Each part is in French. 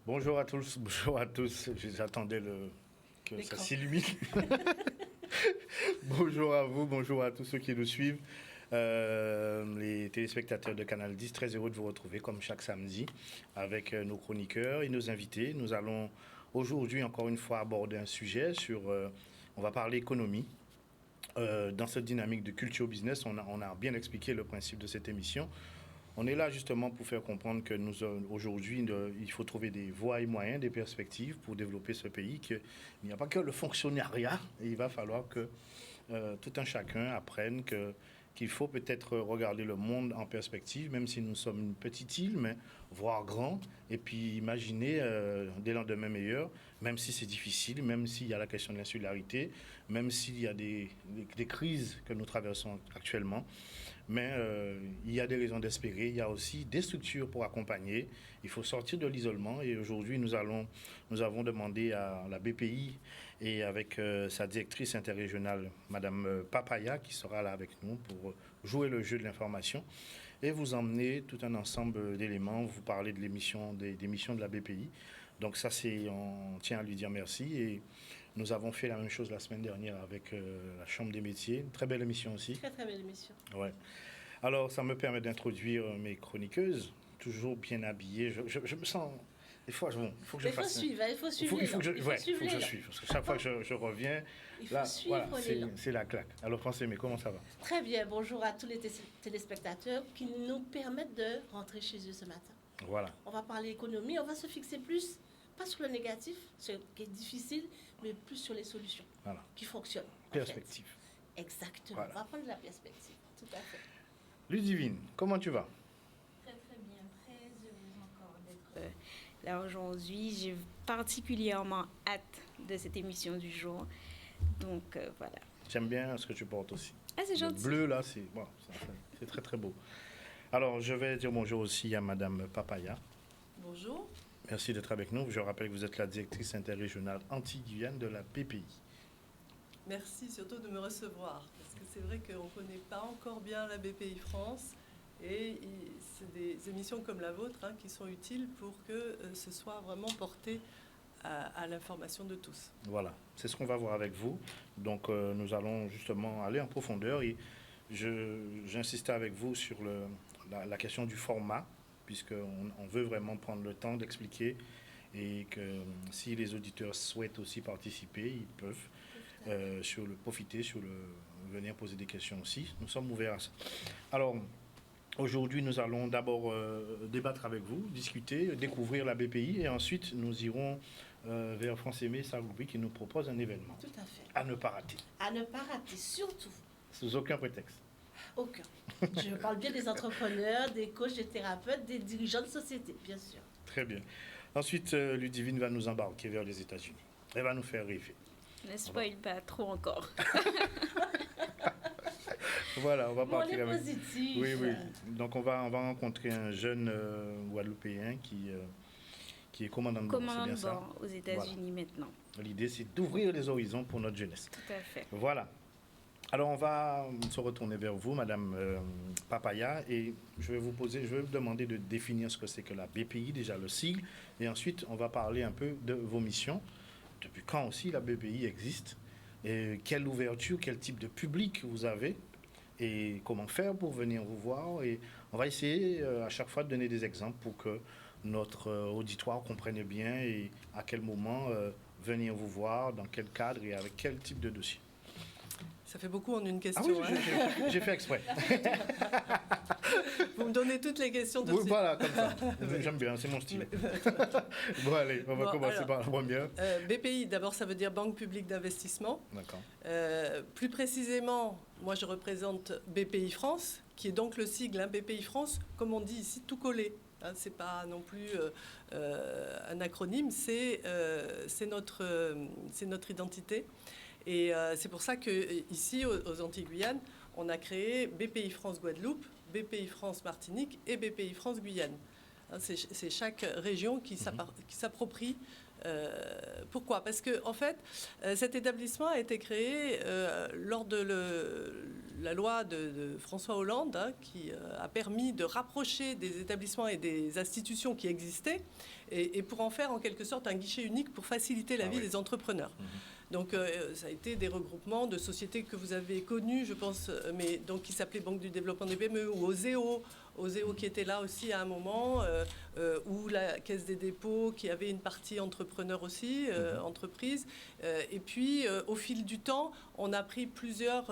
Bonjour à tous, bonjour à tous. J'attendais que ça s'illumine. Bonjour à vous, bonjour à tous ceux qui nous suivent. Les téléspectateurs de Canal 10, très heureux de vous retrouver comme chaque samedi avec nos chroniqueurs et nos invités. Nous allons aujourd'hui encore une fois aborder un sujet on va parler économie. Dans cette dynamique de culture business, on a bien expliqué le principe de cette émission. On est là justement pour faire comprendre que aujourd'hui, il faut trouver des voies et moyens, des perspectives pour développer ce pays, qu'il n'y a pas que le fonctionnariat, et il va falloir que tout un chacun apprenne qu'il faut peut-être regarder le monde en perspective, même si nous sommes une petite île, mais voir grand, et puis imaginer des lendemains meilleurs, même si c'est difficile, même s'il y a la question de l'insularité, même s'il y a des crises que nous traversons actuellement. Mais il y a des raisons d'espérer, il y a aussi des structures pour accompagner. Il faut sortir de l'isolement et aujourd'hui nous avons demandé à la BPI et avec sa directrice interrégionale, Madame Papaya, qui sera là avec nous pour jouer le jeu de l'information et vous emmener tout un ensemble d'éléments, vous parler de des missions de la BPI. Donc ça, on tient à lui dire merci et nous avons fait la même chose la semaine dernière avec la Chambre des métiers. Une très belle émission aussi. Très très belle émission. Ouais. Alors, ça me permet d'introduire mes chroniqueuses, toujours bien habillées. Je me sens... Des fois, il faut que je fasse... Il faut suivre. Il faut que je suive. Parce que chaque fois que je reviens, là, voilà, c'est la claque. Alors, Français, mais comment ça va? Très bien. Bonjour à tous les téléspectateurs qui nous permettent de rentrer chez eux ce matin. Voilà. On va parler économie, on va se fixer plus, pas sur le négatif, ce qui est difficile, mais plus sur les solutions qui fonctionnent. Perspective. Exactement. Voilà. On va prendre la perspective. Tout à fait. Ludivine, comment tu vas? Très très bien, très heureuse encore d'être là aujourd'hui. J'ai particulièrement hâte de cette émission du jour. Donc voilà. J'aime bien ce que tu portes aussi. Ah, c'est gentil. Le bleu là, c'est très très beau. Alors, je vais dire bonjour aussi à Madame Papaya. Bonjour. Merci d'être avec nous. Je rappelle que vous êtes la directrice interrégionale Antilles-Guyane de la BPI. Merci surtout de me recevoir, parce que c'est vrai qu'on ne connaît pas encore bien la BPI France, et c'est des émissions comme la vôtre qui sont utiles pour que ce soit vraiment porté à l'information de tous. Voilà, c'est ce qu'on va voir avec vous. Donc nous allons justement aller en profondeur et j'insistais avec vous sur la question du format, puisqu'on veut vraiment prendre le temps d'expliquer et que si les auditeurs souhaitent aussi participer, ils peuvent venir poser des questions aussi. Nous sommes ouverts à ça. Alors, aujourd'hui, nous allons d'abord débattre avec vous, discuter, découvrir la BPI et ensuite nous irons vers France Aimé, sa rubrique qui nous propose un événement. Tout à fait. À ne pas rater. À ne pas rater, surtout. Sous aucun prétexte. Aucun. Je parle bien des entrepreneurs, des coachs, des thérapeutes, des dirigeants de société, bien sûr. Très bien. Ensuite, Ludivine va nous embarquer vers les États-Unis. Elle va nous faire rêver. Ne spoil pas trop encore. Voilà, on va partir avec... positif. Oui. Donc, on va rencontrer un jeune Guadeloupéen qui est commandant de bord. Commandant de bord aux États-Unis maintenant. L'idée, c'est d'ouvrir les horizons pour notre jeunesse. Tout à fait. Voilà. Alors, on va se retourner vers vous, Madame Papaya, et je vais vous demander de définir ce que c'est que la BPI, déjà le sigle, et ensuite, on va parler un peu de vos missions. Depuis quand aussi la BPI existe, et quelle ouverture, quel type de public vous avez, et comment faire pour venir vous voir. Et on va essayer à chaque fois de donner des exemples pour que notre auditoire comprenne bien et à quel moment venir vous voir, dans quel cadre et avec quel type de dossier. Ça fait beaucoup en une question. Ah oui, j'ai fait exprès. Vous me donnez toutes les questions tout de suite. Voilà, comme ça. J'aime bien, c'est mon style. Bon, allez, on va commencer par la première. BPI, d'abord, ça veut dire Banque publique d'investissement. D'accord. Plus précisément, moi, je représente BPI France, qui est donc le sigle BPI France, comme on dit ici, tout collé. Ce n'est pas non plus un acronyme, c'est notre identité. Et c'est pour ça qu'ici, aux Antilles-Guyane, on a créé BPI France Guadeloupe, BPI France Martinique et BPI France Guyane. C'est chaque région qui s'approprie. Pourquoi ? Parce que, en fait, cet établissement a été créé lors de la loi de François Hollande, qui a permis de rapprocher des établissements et des institutions qui existaient et pour en faire en quelque sorte un guichet unique pour faciliter la vie des entrepreneurs. Donc, ça a été des regroupements de sociétés que vous avez connues, je pense, mais donc qui s'appelaient Banque du développement des PME ou Oseo qui était là aussi à un moment, ou la Caisse des dépôts qui avait une partie entrepreneur aussi, entreprise. Et puis, au fil du temps, on a pris plusieurs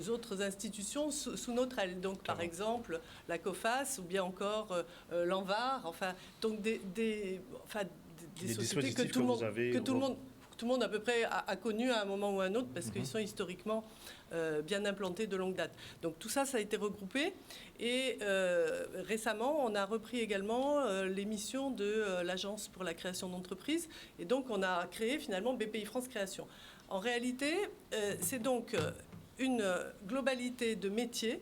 autres institutions sous notre aile. Donc, par exemple, la COFAS ou bien encore l'ANVAR. Enfin, donc des sociétés que tout le monde à peu près a connu à un moment ou à un autre parce qu'ils sont historiquement bien implantés de longue date. Donc tout ça a été regroupé et récemment on a repris également les missions de l'Agence pour la création d'entreprises et donc on a créé finalement BPI France Création. En réalité, c'est donc une globalité de métiers,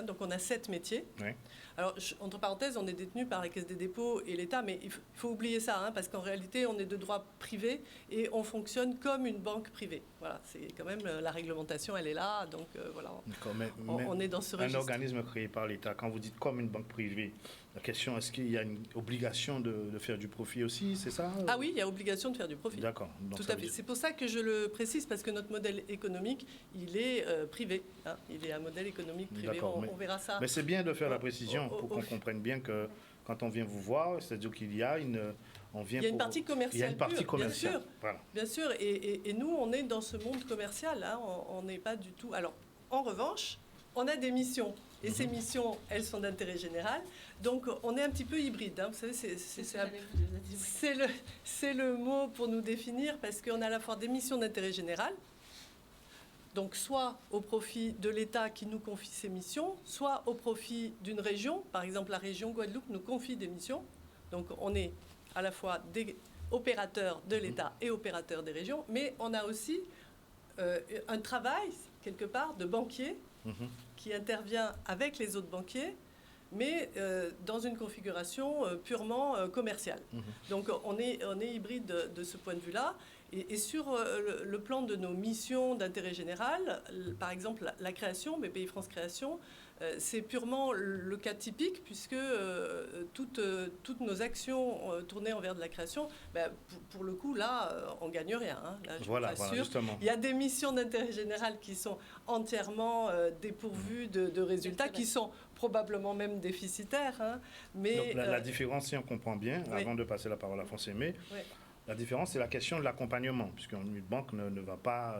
donc on a 7 métiers. Oui. Alors, entre parenthèses, on est détenu par la Caisse des dépôts et l'État, mais il faut oublier ça, parce qu'en réalité, on est de droit privé et on fonctionne comme une banque privée. Voilà, c'est quand même la réglementation, elle est là, donc voilà, on est dans ce registre. Un organisme créé par l'État, quand vous dites comme une banque privée, la question, est-ce qu'il y a une obligation de faire du profit aussi, c'est ça ? Ah oui, il y a obligation de faire du profit. D'accord. Tout à fait. C'est pour ça que je le précise, parce que notre modèle économique, il est privé. Il est un modèle économique privé, on verra ça. Mais c'est bien de faire la précision pour qu'on comprenne bien que quand on vient vous voir, c'est-à-dire qu'il y a une... Il y a une partie commerciale. Il y a une partie commerciale. Bien sûr. Voilà. Bien sûr. Et nous, on est dans ce monde commercial. On n'est pas du tout... Alors, en revanche, on a des missions. Et ces missions, elles sont d'intérêt général. Donc, on est un petit peu hybride. Vous savez, c'est le mot pour nous définir, parce qu'on a à la fois des missions d'intérêt général, donc soit au profit de l'État qui nous confie ces missions, soit au profit d'une région. Par exemple, la région Guadeloupe nous confie des missions. Donc, on est à la fois des opérateurs de l'État et opérateurs des régions, mais on a aussi un travail, quelque part, de banquier qui intervient avec les autres banquiers, mais dans une configuration purement commerciale. Donc on est hybride de ce point de vue-là. Et sur le plan de nos missions d'intérêt général, par exemple la création, BPI France Création, c'est purement le cas typique, puisque toutes nos actions tournées envers de la création, pour le coup, là, on ne gagne rien. Là, voilà, justement. Il y a des missions d'intérêt général qui sont entièrement dépourvues de résultats, qui sont probablement même déficitaires. Mais, donc, la différence, si on comprend bien, avant de passer la parole à François Aimé, la différence, c'est la question de l'accompagnement, puisqu'une banque ne va pas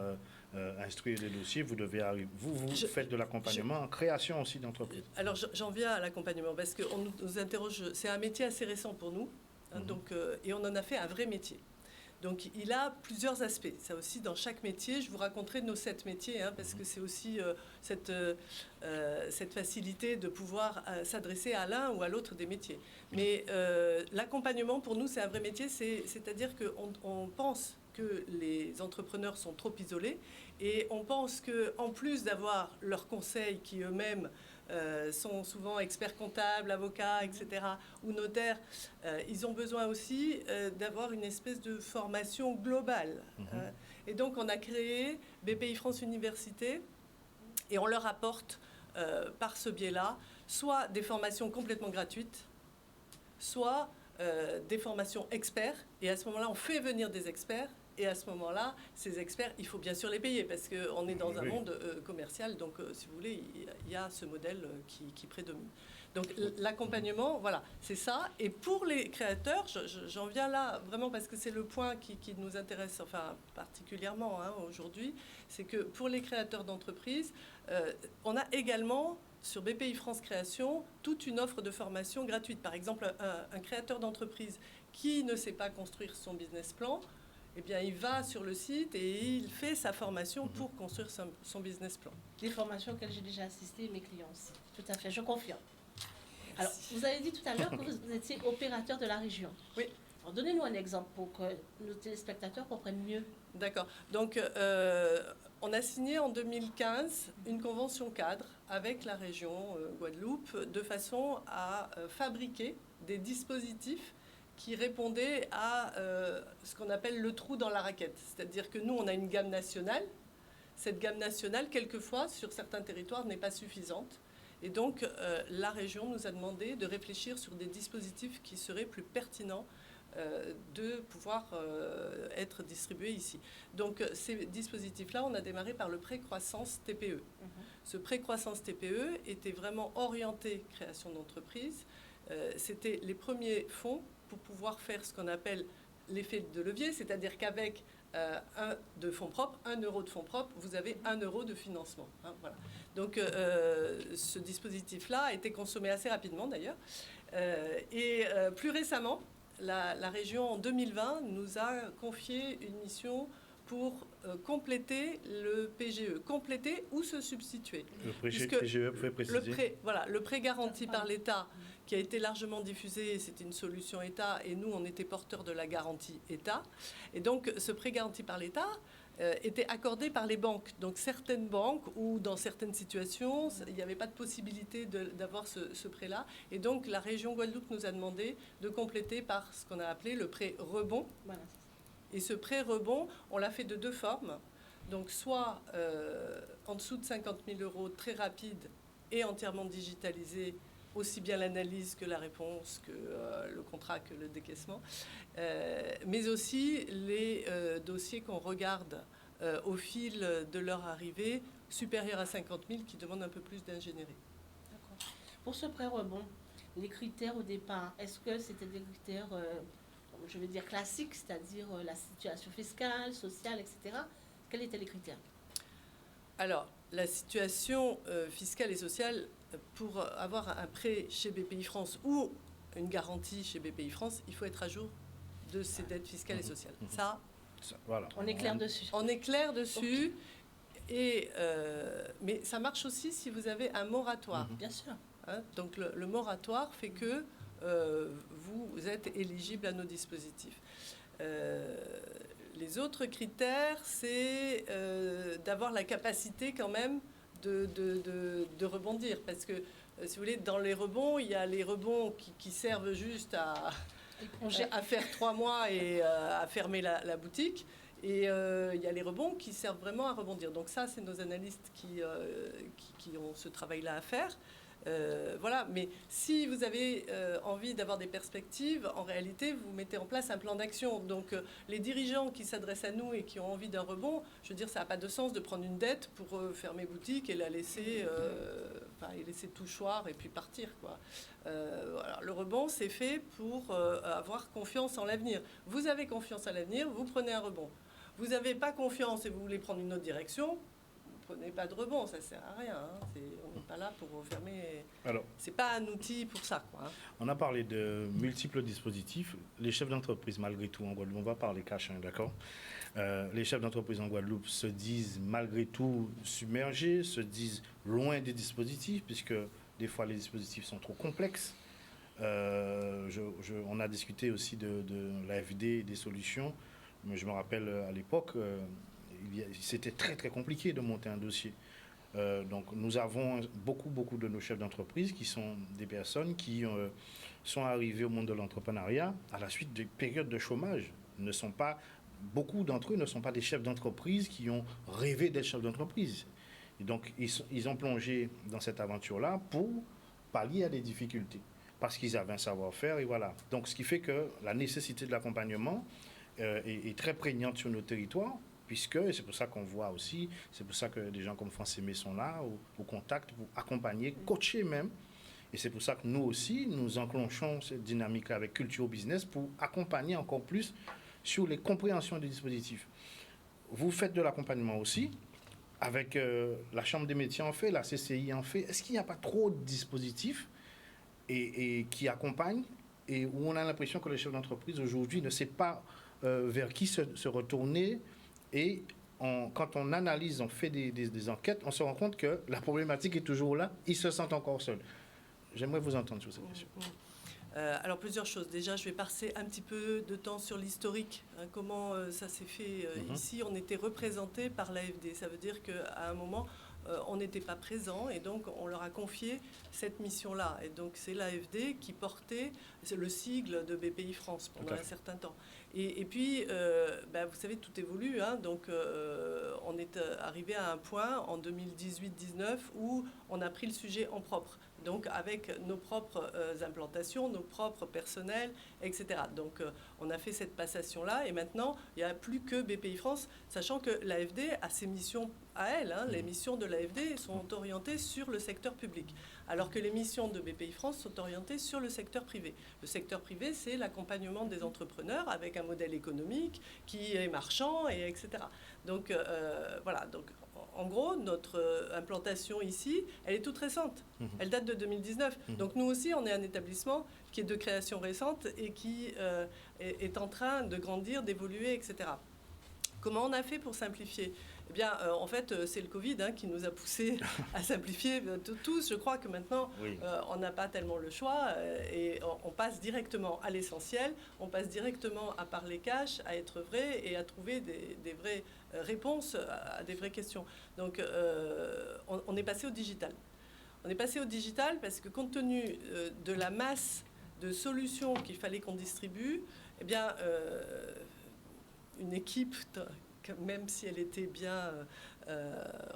instruire les dossiers. Vous devez arriver. Vous faites de l'accompagnement en création aussi d'entreprise. Alors, j'en viens à l'accompagnement, parce qu'on nous interroge. C'est un métier assez récent pour nous, donc, et on en a fait un vrai métier. Donc, il a plusieurs aspects. Ça aussi, dans chaque métier, je vous raconterai nos 7 métiers, parce que c'est aussi cette facilité de pouvoir s'adresser à l'un ou à l'autre des métiers. Mais l'accompagnement, pour nous, c'est un vrai métier. C'est-à-dire qu'on pense que les entrepreneurs sont trop isolés et on pense qu'en plus d'avoir leurs conseils qui eux-mêmes sont souvent experts comptables, avocats, etc., ou notaires, ils ont besoin aussi d'avoir une espèce de formation globale. Et donc, on a créé BPI France Université et on leur apporte, par ce biais-là, soit des formations complètement gratuites, soit des formations experts. Et à ce moment-là, on fait venir des experts. Et à ce moment-là, ces experts, il faut bien sûr les payer parce qu'on est dans un monde commercial. Donc, si vous voulez, il y a ce modèle qui prédomine. Donc, l'accompagnement, voilà, c'est ça. Et pour les créateurs, j'en viens là vraiment parce que c'est le point qui nous intéresse, enfin, particulièrement aujourd'hui, c'est que pour les créateurs d'entreprises, on a également sur BPI France Création toute une offre de formation gratuite. Par exemple, un créateur d'entreprise qui ne sait pas construire son business plan, eh bien, il va sur le site et il fait sa formation pour construire son business plan. Des formations auxquelles j'ai déjà assisté, mes clients aussi. Tout à fait, je confirme. Alors, vous avez dit tout à l'heure que vous étiez opérateur de la région. Oui. Alors, donnez-nous un exemple pour que nos téléspectateurs comprennent mieux. D'accord. Donc, on a signé en 2015 une convention cadre avec la région Guadeloupe de façon à fabriquer des dispositifs qui répondaient à ce qu'on appelle le trou dans la raquette. C'est-à-dire que nous, on a une gamme nationale. Cette gamme nationale, quelquefois, sur certains territoires, n'est pas suffisante. Et donc, la région nous a demandé de réfléchir sur des dispositifs qui seraient plus pertinents de pouvoir être distribués ici. Donc, ces dispositifs-là, on a démarré par le pré-croissance TPE. Ce pré-croissance TPE était vraiment orienté création d'entreprise. C'était les premiers fonds pour pouvoir faire ce qu'on appelle l'effet de levier, c'est-à-dire qu'avec 1 de fonds propres, 1 euro de fonds propres, vous avez 1 euro de financement. Hein, voilà. Donc ce dispositif-là a été consommé assez rapidement d'ailleurs. Plus récemment, la région en 2020 nous a confié une mission pour compléter le PGE. Compléter ou se substituer. Le PGE, vous pouvez préciser. Le prêt garanti par l'État qui a été largement diffusé, c'était une solution État et nous, on était porteurs de la garantie État. Et donc, ce prêt garanti par l'État était accordé par les banques. Donc, certaines banques ou dans certaines situations, il n'y avait pas de possibilité d'avoir ce prêt-là. Et donc, la région Guadeloupe nous a demandé de compléter par ce qu'on a appelé le prêt rebond. Voilà. Et ce prêt rebond, on l'a fait de 2 formes. Donc, soit en dessous de 50 000 euros, très rapide et entièrement digitalisé, aussi bien l'analyse que la réponse, que le contrat, que le décaissement, mais aussi les dossiers qu'on regarde au fil de leur arrivée, supérieurs à 50 000, qui demandent un peu plus d'ingénierie. D'accord. Pour ce prêt rebond, les critères au départ, est-ce que c'était des critères, je vais dire classiques, c'est-à-dire la situation fiscale, sociale, etc. Quels étaient les critères? Alors, la situation fiscale et sociale, pour avoir un prêt chez BPI France ou une garantie chez BPI France, il faut être à jour de ses dettes fiscales et sociales. Ça, voilà. On est clair dessus. On est clair dessus. Okay. Mais ça marche aussi si vous avez un moratoire. Bien sûr. Hein, donc le moratoire fait que vous êtes éligible à nos dispositifs. Les autres critères, c'est d'avoir la capacité quand même de rebondir. Parce que, si vous voulez, dans les rebonds, il y a les rebonds qui servent juste à faire 3 mois et à fermer la boutique. Et il y a les rebonds qui servent vraiment à rebondir. Donc ça, c'est nos analystes qui ont ce travail-là à faire. Voilà, mais si vous avez envie d'avoir des perspectives, en réalité, vous mettez en place un plan d'action. Donc, les dirigeants qui s'adressent à nous et qui ont envie d'un rebond, je veux dire, ça n'a pas de sens de prendre une dette pour fermer boutique et la laisser, et laisser tout choir et puis partir, quoi. Voilà, le rebond, c'est fait pour avoir confiance en l'avenir. Vous avez confiance en l'avenir, vous prenez un rebond. Vous n'avez pas confiance et vous voulez prendre une autre direction, prenez pas de rebond, ça sert à rien. Hein. On n'est pas là pour fermer. Alors, c'est pas un outil pour ça, quoi. Hein. On a parlé de multiples dispositifs. Les chefs d'entreprise, malgré tout, en Guadeloupe, on va parler cash, hein, d'accord. Les chefs d'entreprise en Guadeloupe se disent malgré tout submergés, se disent loin des dispositifs, puisque des fois les dispositifs sont trop complexes. On a discuté aussi de l'AFD, des solutions. Mais je me rappelle à l'époque. C'était très très compliqué de monter un dossier. Donc nous avons beaucoup de nos chefs d'entreprise qui sont des personnes qui sont arrivées au monde de l'entrepreneuriat à la suite des périodes de chômage. Beaucoup d'entre eux ne sont pas des chefs d'entreprise qui ont rêvé d'être chefs d'entreprise. Et donc ils ont plongé dans cette aventure-là pour pallier à des difficultés parce qu'ils avaient un savoir-faire et voilà. Donc ce qui fait que la nécessité de l'accompagnement est très prégnante sur nos territoires. Puisque, et c'est pour ça qu'on voit aussi, c'est pour ça que des gens comme France Aimé sont là, au contact, pour accompagner, coacher même. Et c'est pour ça que nous aussi, nous enclenchons cette dynamique avec Culture Business pour accompagner encore plus sur les compréhensions des dispositifs. Vous faites de l'accompagnement aussi, avec la Chambre des métiers en fait, la CCI en fait. Est-ce qu'il n'y a pas trop de dispositifs et qui accompagnent et où on a l'impression que le chef d'entreprise aujourd'hui ne sait pas vers qui se retourner? Et quand on analyse, on fait des enquêtes, on se rend compte que la problématique est toujours là, ils se sentent encore seuls. j'aimerais vous entendre sur cette question. Alors plusieurs choses. Déjà, je vais passer un petit peu de temps sur l'historique. Comment ça s'est fait ici. On était représenté par l'AFD. Ça veut dire qu'à un moment, on n'était pas présent et donc on leur a confié cette mission-là. Et donc c'est l'AFD qui portait le sigle de BPI France pendant un certain temps. Et puis, vous savez, tout évolue. Donc on est arrivé à un point en 2018-19 où on a pris le sujet en propre. Donc avec nos propres implantations, nos propres personnels, etc. Donc on a fait cette passation-là et maintenant il n'y a plus que BPI France, sachant que l'AFD a ses missions à elle. Les missions de l'AFD sont orientées sur le secteur public, alors que les missions de BPI France sont orientées sur le secteur privé. Le secteur privé, c'est l'accompagnement des entrepreneurs avec un modèle économique qui est marchand, et etc. Donc voilà. Donc, en gros, notre implantation ici, elle est toute récente. Elle date de 2019. Donc nous aussi, on est un établissement qui est de création récente et qui est en train de grandir, d'évoluer, etc. Comment on a fait pour simplifier ? Eh bien, en fait, c'est le Covid qui nous a poussé à simplifier tous. Je crois que maintenant, on n'a pas tellement le choix et on passe directement à l'essentiel. On passe directement à parler cash, à être vrai et à trouver des vraies réponses à des vraies questions. Donc, on est passé au digital. On est passé au digital parce que compte tenu de la masse de solutions qu'il fallait qu'on distribue, eh bien, une équipe, même si elle était bien,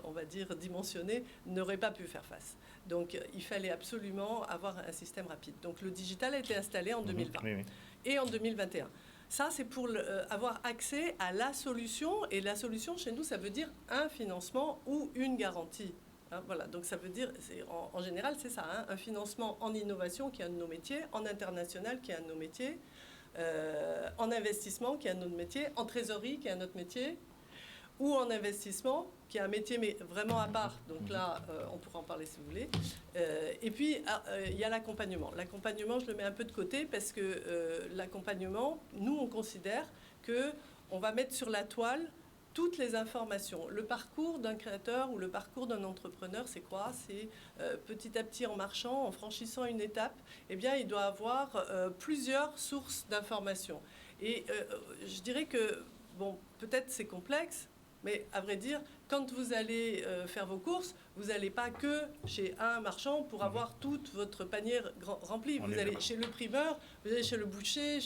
on va dire, dimensionnée, n'aurait pas pu faire face. Donc, il fallait absolument avoir un système rapide. Donc, le digital a été installé en 2020 et en 2021. Ça, c'est pour avoir accès à la solution. Et la solution, chez nous, ça veut dire un financement ou une garantie. Voilà, donc ça veut dire, en général, c'est ça, un financement en innovation qui est un de nos métiers, en international qui est un de nos métiers, en investissement qui est un autre métier, en trésorerie qui est un autre métier, ou en investissement qui est un métier mais vraiment à part. Donc là, on pourra en parler si vous voulez. Et puis, il y a l'accompagnement. L'accompagnement, je le mets un peu de côté parce que l'accompagnement, nous, on considère qu'on va mettre sur la toile toutes les informations. Le parcours d'un créateur ou le parcours d'un entrepreneur, c'est quoi ? C'est petit à petit en marchant, en franchissant une étape, eh bien, il doit avoir plusieurs sources d'informations. Et je dirais que, bon, peut-être c'est complexe, mais à vrai dire, quand vous allez faire vos courses, vous n'allez pas que chez un marchand pour avoir tout votre panier rempli. Vous allez chez le primeur, vous allez chez le boucher,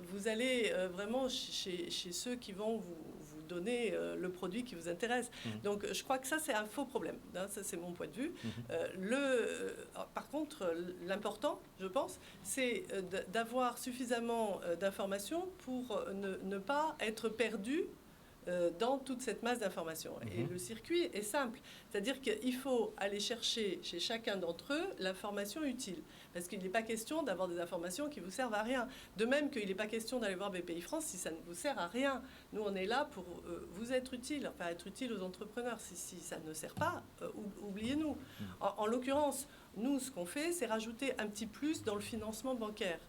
vous allez vraiment chez ceux qui vont vous donner le produit qui vous intéresse. Donc je crois que ça, c'est un faux problème. Ça, c'est mon point de vue. Par contre, l'important, je pense, c'est d'avoir suffisamment d'informations pour ne pas être perdu dans toute cette masse d'informations. Et le circuit est simple. C'est-à-dire qu'il faut aller chercher chez chacun d'entre eux l'information utile. Parce qu'il n'est pas question d'avoir des informations qui vous servent à rien. De même qu'il n'est pas question d'aller voir BPI France si ça ne vous sert à rien. Nous, on est là pour vous être utile, enfin être utile aux entrepreneurs. Si ça ne sert pas, oubliez-nous. En l'occurrence, nous, ce qu'on fait, c'est rajouter un petit plus dans le financement bancaire.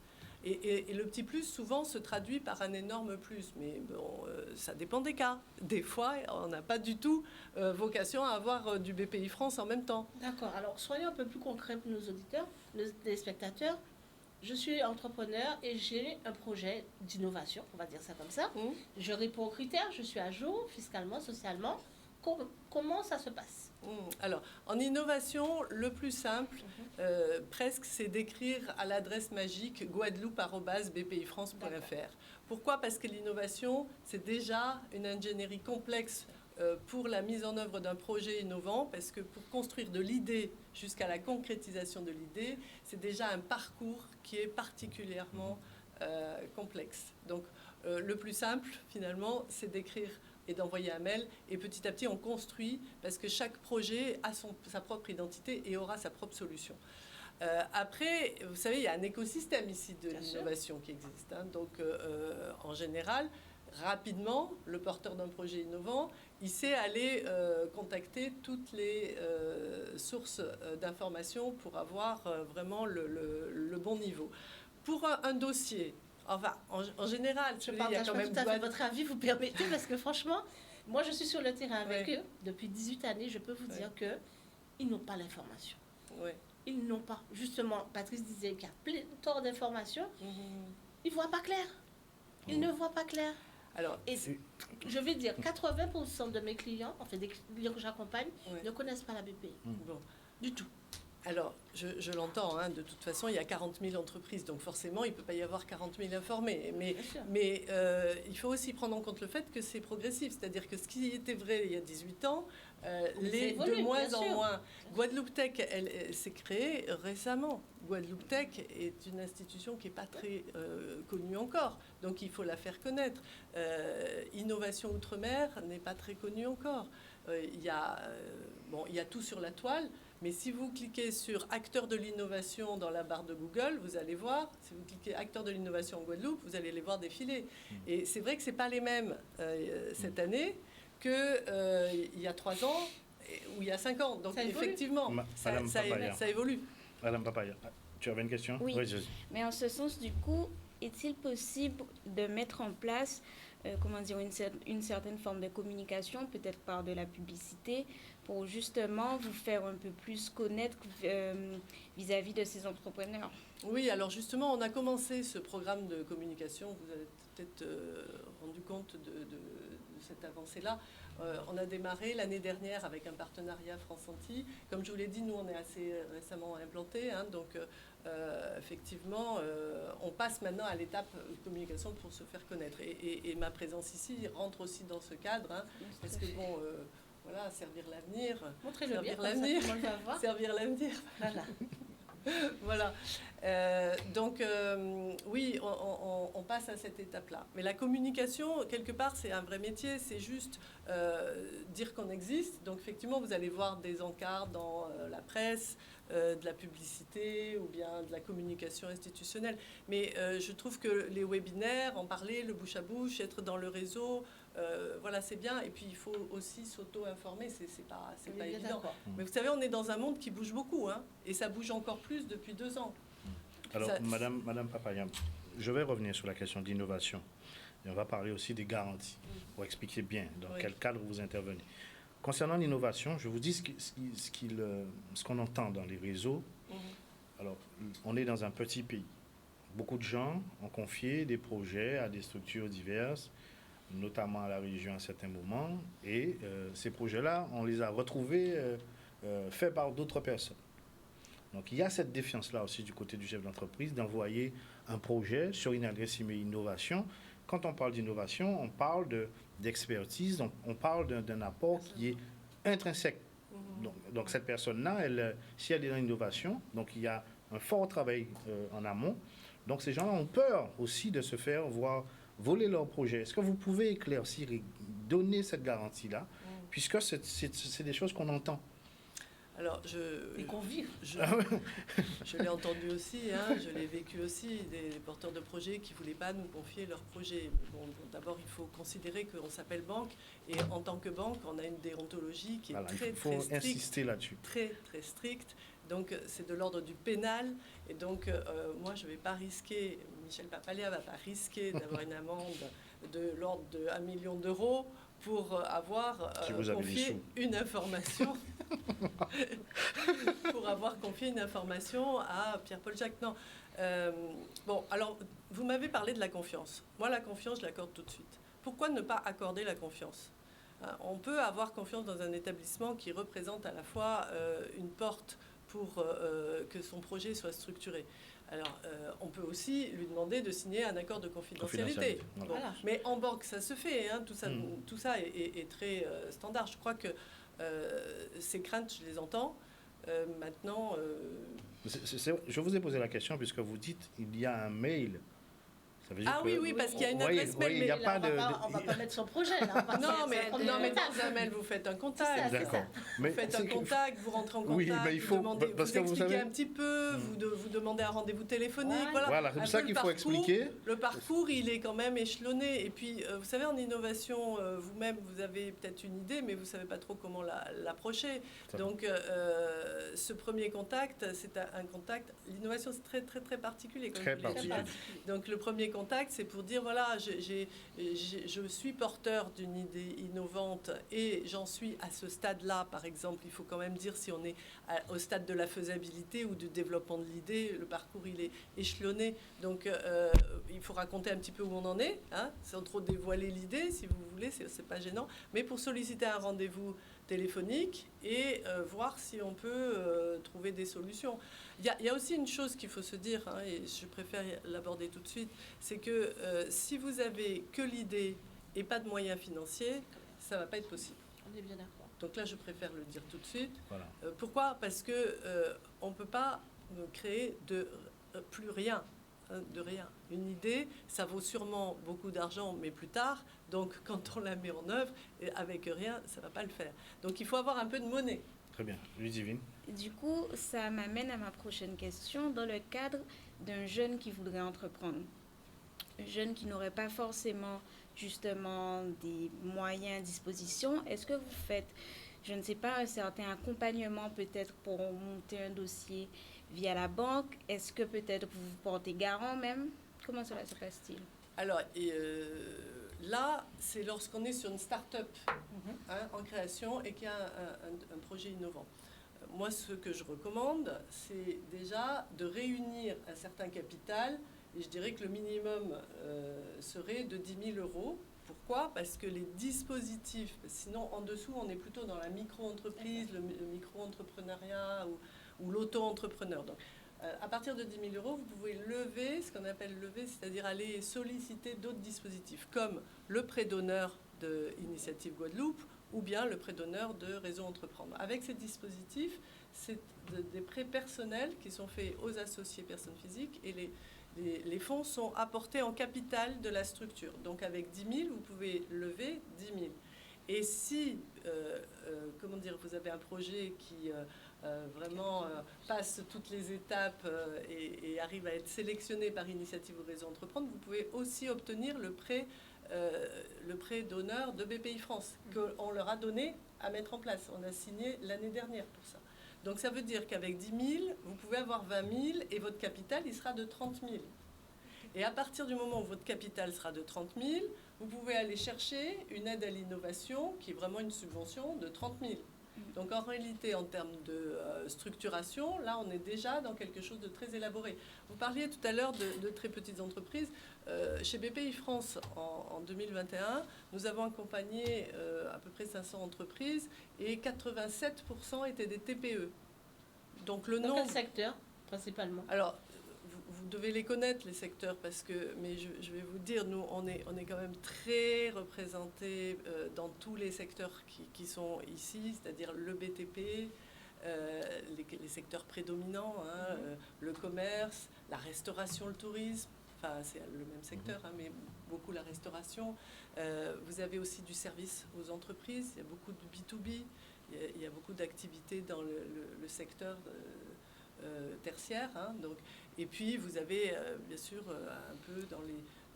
Et le petit plus, souvent, se traduit par un énorme plus. Mais bon, ça dépend des cas. Des fois, on n'a pas du tout vocation à avoir du BPI France en même temps. D'accord. Alors, soyons un peu plus concrets pour nos auditeurs, nos téléspectateurs. Je suis entrepreneur et j'ai un projet d'innovation, on va dire ça comme ça. Je réponds aux critères, je suis à jour fiscalement, socialement. Comment ça se passe ? Alors, en innovation, le plus simple, presque, c'est d'écrire à l'adresse magique guadeloupe@bpifrance.fr. Pourquoi ? Parce que l'innovation, c'est déjà une ingénierie complexe pour la mise en œuvre d'un projet innovant, parce que pour construire de l'idée jusqu'à la concrétisation de l'idée, c'est déjà un parcours qui est particulièrement complexe. Donc, le plus simple, finalement, c'est d'écrire et d'envoyer un mail. Et petit à petit, on construit parce que chaque projet a sa propre identité et aura sa propre solution. Après, vous savez, il y a un écosystème ici de l'innovation qui existe. Donc, en général, rapidement, le porteur d'un projet innovant, il sait aller contacter toutes les sources d'informations pour avoir vraiment le bon niveau. Pour un dossier, enfin, en général, je partage pas tout à fait votre avis, vous permettez, parce que franchement, moi je suis sur le terrain avec eux depuis 18 années, je peux vous dire qu'ils n'ont pas l'information. ils n'ont pas. Justement, Patrice disait qu'il y a pléthore d'informations. Ils ne voient pas clair. Ils ne voient pas clair. Alors, Et je vais dire, 80% de mes clients, en fait, des clients que j'accompagne, ne connaissent pas la BPI. bon. Du tout. Alors, je l'entends, hein, de toute façon, il y a 40 000 entreprises, donc forcément, il ne peut pas y avoir 40 000 informés. Mais il faut aussi prendre en compte le fait que c'est progressif, c'est-à-dire que ce qui était vrai il y a 18 ans, l'est de moins en moins. Guadeloupe Tech, elle s'est créée récemment. Guadeloupe Tech est une institution qui n'est pas très connue encore, donc il faut la faire connaître. Innovation Outre-mer n'est pas très connue encore. Il y a tout sur la toile. Mais si vous cliquez sur acteurs de l'innovation dans la barre de Google, vous allez voir, si vous cliquez acteurs de l'innovation en Guadeloupe, vous allez les voir défiler. Et c'est vrai que ce n'est pas les mêmes cette année qu'il y a 3 ans ou il y a 5 ans. Donc effectivement, ça évolue. Madame Papaya, tu avais une question? Oui, mais en ce sens, du coup, est-il possible de mettre en place une certaine forme de communication, peut-être par de la publicité, pour justement vous faire un peu plus connaître vis-à-vis de ces entrepreneurs? Oui, alors justement, on a commencé ce programme de communication. Vous avez peut-être rendu compte de cette avancée-là. On a démarré l'année dernière avec un partenariat France-Antilles. Comme je vous l'ai dit, nous, on est assez récemment implantés. Donc, effectivement, on passe maintenant à l'étape de communication pour se faire connaître. Et ma présence ici rentre aussi dans ce cadre. Parce que, bon, voilà, servir l'avenir. Montrez-le bien, l'avenir. Servir l'avenir. Voilà. Voilà. Donc, oui, on passe à cette étape-là. Mais la communication, quelque part, c'est un vrai métier. C'est juste dire qu'on existe. Donc, effectivement, vous allez voir des encarts dans la presse, de la publicité ou bien de la communication institutionnelle. Mais je trouve que les webinaires, en parler, le bouche à bouche, être dans le réseau, voilà, c'est bien. Et puis, il faut aussi s'auto-informer. C'est pas évident. Mais vous savez, on est dans un monde qui bouge beaucoup. Et ça bouge encore plus depuis 2 ans. Alors, Madame Papaya, je vais revenir sur la question d'innovation. Et on va parler aussi des garanties, pour expliquer bien dans quel cadre vous intervenez. Concernant l'innovation, je vous dis ce qu'on entend dans les réseaux. Alors, on est dans un petit pays. Beaucoup de gens ont confié des projets à des structures diverses, notamment à la région à un certain moment. Et ces projets-là, on les a retrouvés faits par d'autres personnes. Donc, il y a cette défiance-là aussi du côté du chef d'entreprise d'envoyer un projet sur une adresse email innovation. Quand on parle d'innovation, on parle d'expertise, donc on parle d'un apport qui est intrinsèque. Donc cette personne-là, si elle est dans l'innovation, donc il y a un fort travail en amont. Donc ces gens-là ont peur aussi de se faire voler leur projet. Est-ce que vous pouvez éclaircir et donner cette garantie-là, puisque c'est des choses qu'on entend? Alors, et qu'on vive. Je l'ai entendu aussi, je l'ai vécu aussi, des porteurs de projets qui ne voulaient pas nous confier leurs projets. Bon, d'abord, il faut considérer qu'on s'appelle banque, et en tant que banque, on a une déontologie qui est très stricte. Insister là-dessus. Très, très stricte. Donc, c'est de l'ordre du pénal. Et donc, moi, je ne vais pas risquer, Michel Papalia ne va pas risquer d'avoir une amende de l'ordre de 1 million d'euros pour avoir confié une information à Pierre-Paul Jacques. Non. Bon, alors, vous m'avez parlé de la confiance. Moi, la confiance, je l'accorde tout de suite. Pourquoi ne pas accorder la confiance? On peut avoir confiance dans un établissement qui représente à la fois une porte pour que son projet soit structuré. Alors, on peut aussi lui demander de signer un accord de confidentialité. Voilà. Mais en banque, ça se fait. Tout ça est très standard. Je crois que ces craintes, je les entends. Maintenant... Je vous ai posé la question puisque vous dites qu'il y a un mail. Ça veut dire oui, parce qu'il y a une adresse mail. Il y a pas on ne va pas mettre son projet. Là. Non, mais dans un mail, vous faites un contact. D'accord. Vous faites un contact, vous rentrez en contact, oui, mais il faut, vous expliquez un petit peu, vous demandez un rendez-vous téléphonique. Voilà, c'est ça qu'il faut expliquer. Le parcours, il est quand même échelonné. Et puis, vous savez, en innovation, vous-même, vous avez peut-être une idée, mais vous ne savez pas trop comment l'approcher. Donc, ce premier contact, c'est un contact. L'innovation, c'est très, très, très particulier. Très particulier. Donc, le premier contact, contacts, c'est pour dire, voilà, je suis porteur d'une idée innovante et j'en suis à ce stade-là, par exemple. Il faut quand même dire si on est au stade de la faisabilité ou du développement de l'idée, le parcours, il est échelonné. Donc, il faut raconter un petit peu où on en est, hein, sans trop dévoiler l'idée, si vous voulez, c'est pas gênant. Mais pour solliciter un rendez-vous téléphonique et voir si on peut trouver des solutions. Il y a aussi une chose qu'il faut se dire, hein, et je préfère l'aborder tout de suite, c'est que si vous avez que l'idée et pas de moyens financiers, ça ne va pas être possible. On est bien d'accord. Donc là, je préfère le dire tout de suite. Voilà. Pourquoi ? Parce qu'on ne peut pas créer de plus rien. De rien. Une idée, ça vaut sûrement beaucoup d'argent, mais plus tard. Donc, quand on la met en œuvre, avec rien, ça ne va pas le faire. Donc, il faut avoir un peu de monnaie. Très bien. Ludivine. Du coup, ça m'amène à ma prochaine question. Dans le cadre d'un jeune qui voudrait entreprendre, un jeune qui n'aurait pas forcément justement des moyens à disposition, est-ce que vous faites, je ne sais pas, un certain accompagnement peut-être pour monter un dossier via la banque? Est-ce que peut-être vous vous portez garant même? Comment cela se passe-t-il? Alors, là, c'est lorsqu'on est sur une start-up en création et qu'il y a un projet innovant. Moi, ce que je recommande, c'est déjà de réunir un certain capital, et je dirais que le minimum serait de 10 000 euros. Pourquoi ? Parce que les dispositifs, sinon en dessous, on est plutôt dans la micro-entreprise, le micro-entrepreneuriat ou l'auto-entrepreneur. Donc, à partir de 10 000 euros, vous pouvez lever, ce qu'on appelle lever, c'est-à-dire aller solliciter d'autres dispositifs, comme le prêt d'honneur de Initiative Guadeloupe ou bien le prêt d'honneur de Réseau Entreprendre. Avec ces dispositifs, c'est des prêts personnels qui sont faits aux associés personnes physiques et les fonds sont apportés en capital de la structure. Donc avec 10 000, vous pouvez lever 10 000. Et si, vous avez un projet qui vraiment passe toutes les étapes et arrive à être sélectionné par Initiative ou Réseau Entreprendre, vous pouvez aussi obtenir le prêt d'honneur de BPI France, qu'on leur a donné à mettre en place. On a signé l'année dernière pour ça. Donc ça veut dire qu'avec 10 000, vous pouvez avoir 20 000 et votre capital, il sera de 30 000. Et à partir du moment où votre capital sera de 30 000, vous pouvez aller chercher une aide à l'innovation qui est vraiment une subvention de 30 000. Donc en réalité, en termes de structuration, là, on est déjà dans quelque chose de très élaboré. Vous parliez tout à l'heure de très petites entreprises. Chez BPI France, en 2021, nous avons accompagné à peu près 500 entreprises et 87% étaient des TPE. Donc le Dans nombre... quel secteur, principalement ? Alors, vous devez les connaître, les secteurs, mais je vais vous dire, nous, on est quand même très représentés dans tous les secteurs qui sont ici, c'est-à-dire le BTP, les secteurs prédominants, le commerce, la restauration, le tourisme, enfin, c'est le même secteur, mais beaucoup la restauration. Vous avez aussi du service aux entreprises, il y a beaucoup de B2B, il y a beaucoup d'activités dans le secteur tertiaire, donc. Et puis, vous avez, bien sûr, un peu dans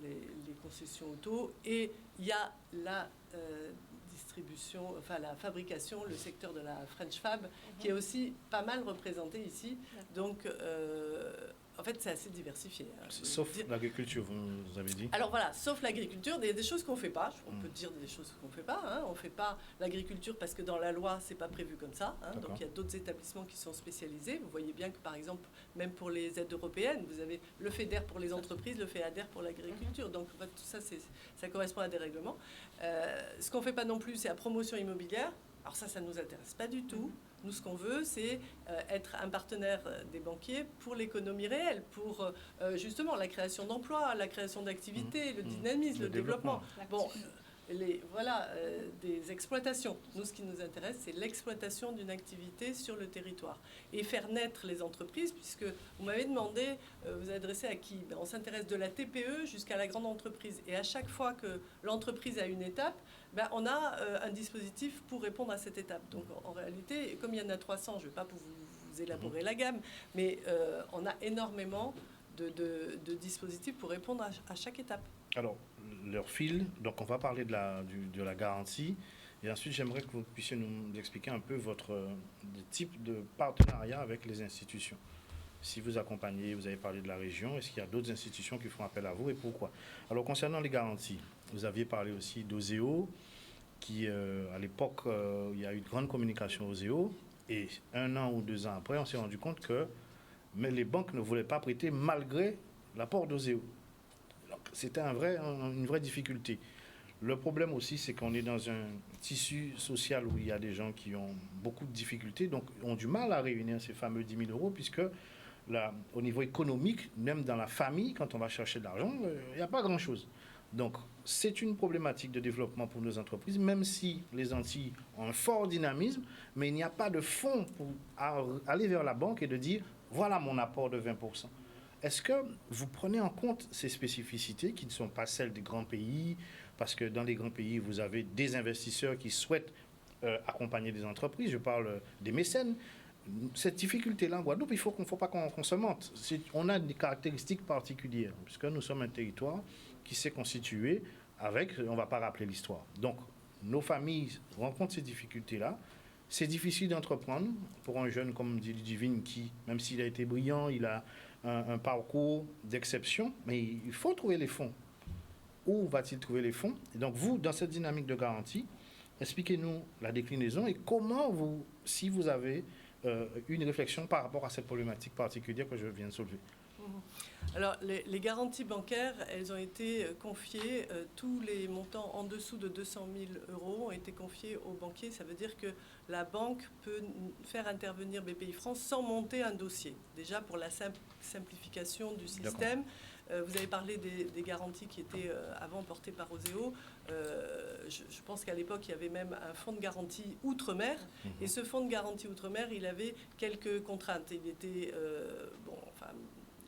les concessions auto. Et il y a la distribution, enfin la fabrication, le secteur de la French Fab, qui est aussi pas mal représenté ici. Donc, en fait, c'est assez diversifié. Sauf l'agriculture, vous avez dit. Alors voilà, sauf l'agriculture, il y a des choses qu'on ne fait pas. On peut dire des choses qu'on ne fait pas. On ne fait pas l'agriculture parce que dans la loi, ce n'est pas prévu comme ça. Donc il y a d'autres établissements qui sont spécialisés. Vous voyez bien que, par exemple, même pour les aides européennes, vous avez le FEDER pour les entreprises, le FEADER pour l'agriculture. Donc en fait, tout ça, ça correspond à des règlements. Ce qu'on ne fait pas non plus, c'est la promotion immobilière. Alors ça ne nous intéresse pas du tout. Nous, ce qu'on veut, c'est être un partenaire des banquiers pour l'économie réelle, pour justement la création d'emplois, la création d'activités, le dynamisme, le développement. Bon, des exploitations. Nous, ce qui nous intéresse, c'est l'exploitation d'une activité sur le territoire. Et faire naître les entreprises, puisque vous m'avez demandé, vous adressez à qui ? On s'intéresse de la TPE jusqu'à la grande entreprise. Et à chaque fois que l'entreprise a une étape, on a un dispositif pour répondre à cette étape. Donc en réalité, comme il y en a 300, je ne vais pas vous élaborer la gamme, mais on a énormément de dispositifs pour répondre à chaque étape. Alors, leur fil, donc on va parler de la garantie. Et ensuite, j'aimerais que vous puissiez nous expliquer un peu votre type de partenariat avec les institutions. Si vous accompagnez, vous avez parlé de la région, est-ce qu'il y a d'autres institutions qui font appel à vous et pourquoi? Alors, concernant les garanties, vous aviez parlé aussi d'Oseo, qui, à l'époque, il y a eu de grande communication Oseo, et 1 an ou 2 ans après, on s'est rendu compte que les banques ne voulaient pas prêter malgré l'apport d'Oseo. Donc, c'était une vraie difficulté. Le problème aussi, c'est qu'on est dans un tissu social où il y a des gens qui ont beaucoup de difficultés, donc ont du mal à réunir ces fameux 10 000 euros, puisque là, au niveau économique, même dans la famille, quand on va chercher de l'argent, il n'y a pas grand-chose. Donc, c'est une problématique de développement pour nos entreprises, même si les Antilles ont un fort dynamisme, mais il n'y a pas de fonds pour aller vers la banque et de dire, voilà mon apport de 20%. Est-ce que vous prenez en compte ces spécificités qui ne sont pas celles des grands pays? Parce que dans les grands pays, vous avez des investisseurs qui souhaitent accompagner des entreprises. Je parle des mécènes. Cette difficulté-là en Guadeloupe, il ne faut pas qu'on se mente. On a des caractéristiques particulières, puisque nous sommes un territoire qui s'est constitué avec, on ne va pas rappeler l'histoire. Donc, nos familles rencontrent ces difficultés-là. C'est difficile d'entreprendre pour un jeune comme Divine qui, même s'il a été brillant, il a un parcours d'exception, mais il faut trouver les fonds. Où va-t-il trouver les fonds? Et donc, vous, dans cette dynamique de garantie, expliquez-nous la déclinaison et comment vous, si vous avez une réflexion par rapport à cette problématique particulière que je viens de soulever. Alors, les garanties bancaires, elles ont été confiées, tous les montants en dessous de 200 000 euros ont été confiés aux banquiers. Ça veut dire que la banque peut faire intervenir BPI France sans monter un dossier. Déjà, pour la simplification du système. Vous avez parlé des garanties qui étaient avant portées par Oseo. Je pense qu'à l'époque, il y avait même un fonds de garantie outre-mer. Et ce fonds de garantie outre-mer, il avait quelques contraintes. Il était,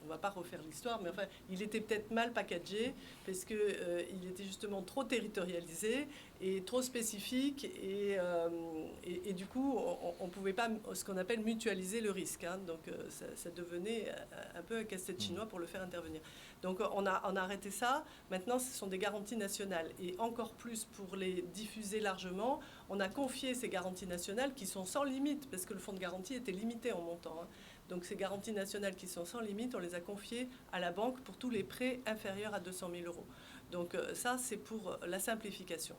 on ne va pas refaire l'histoire, mais enfin, il était peut-être mal packagé parce qu'il était justement trop territorialisé et trop spécifique. Et du coup, on ne pouvait pas, ce qu'on appelle, mutualiser le risque. Hein. Donc, ça devenait un peu un casse-tête chinois pour le faire intervenir. Donc, on a arrêté ça. Maintenant, ce sont des garanties nationales. Et encore plus, pour les diffuser largement, on a confié ces garanties nationales qui sont sans limite, parce que le fonds de garantie était limité en montant. Hein. Donc ces garanties nationales qui sont sans limite, on les a confiées à la banque pour tous les prêts inférieurs à 200 000 euros. Donc ça, c'est pour la simplification.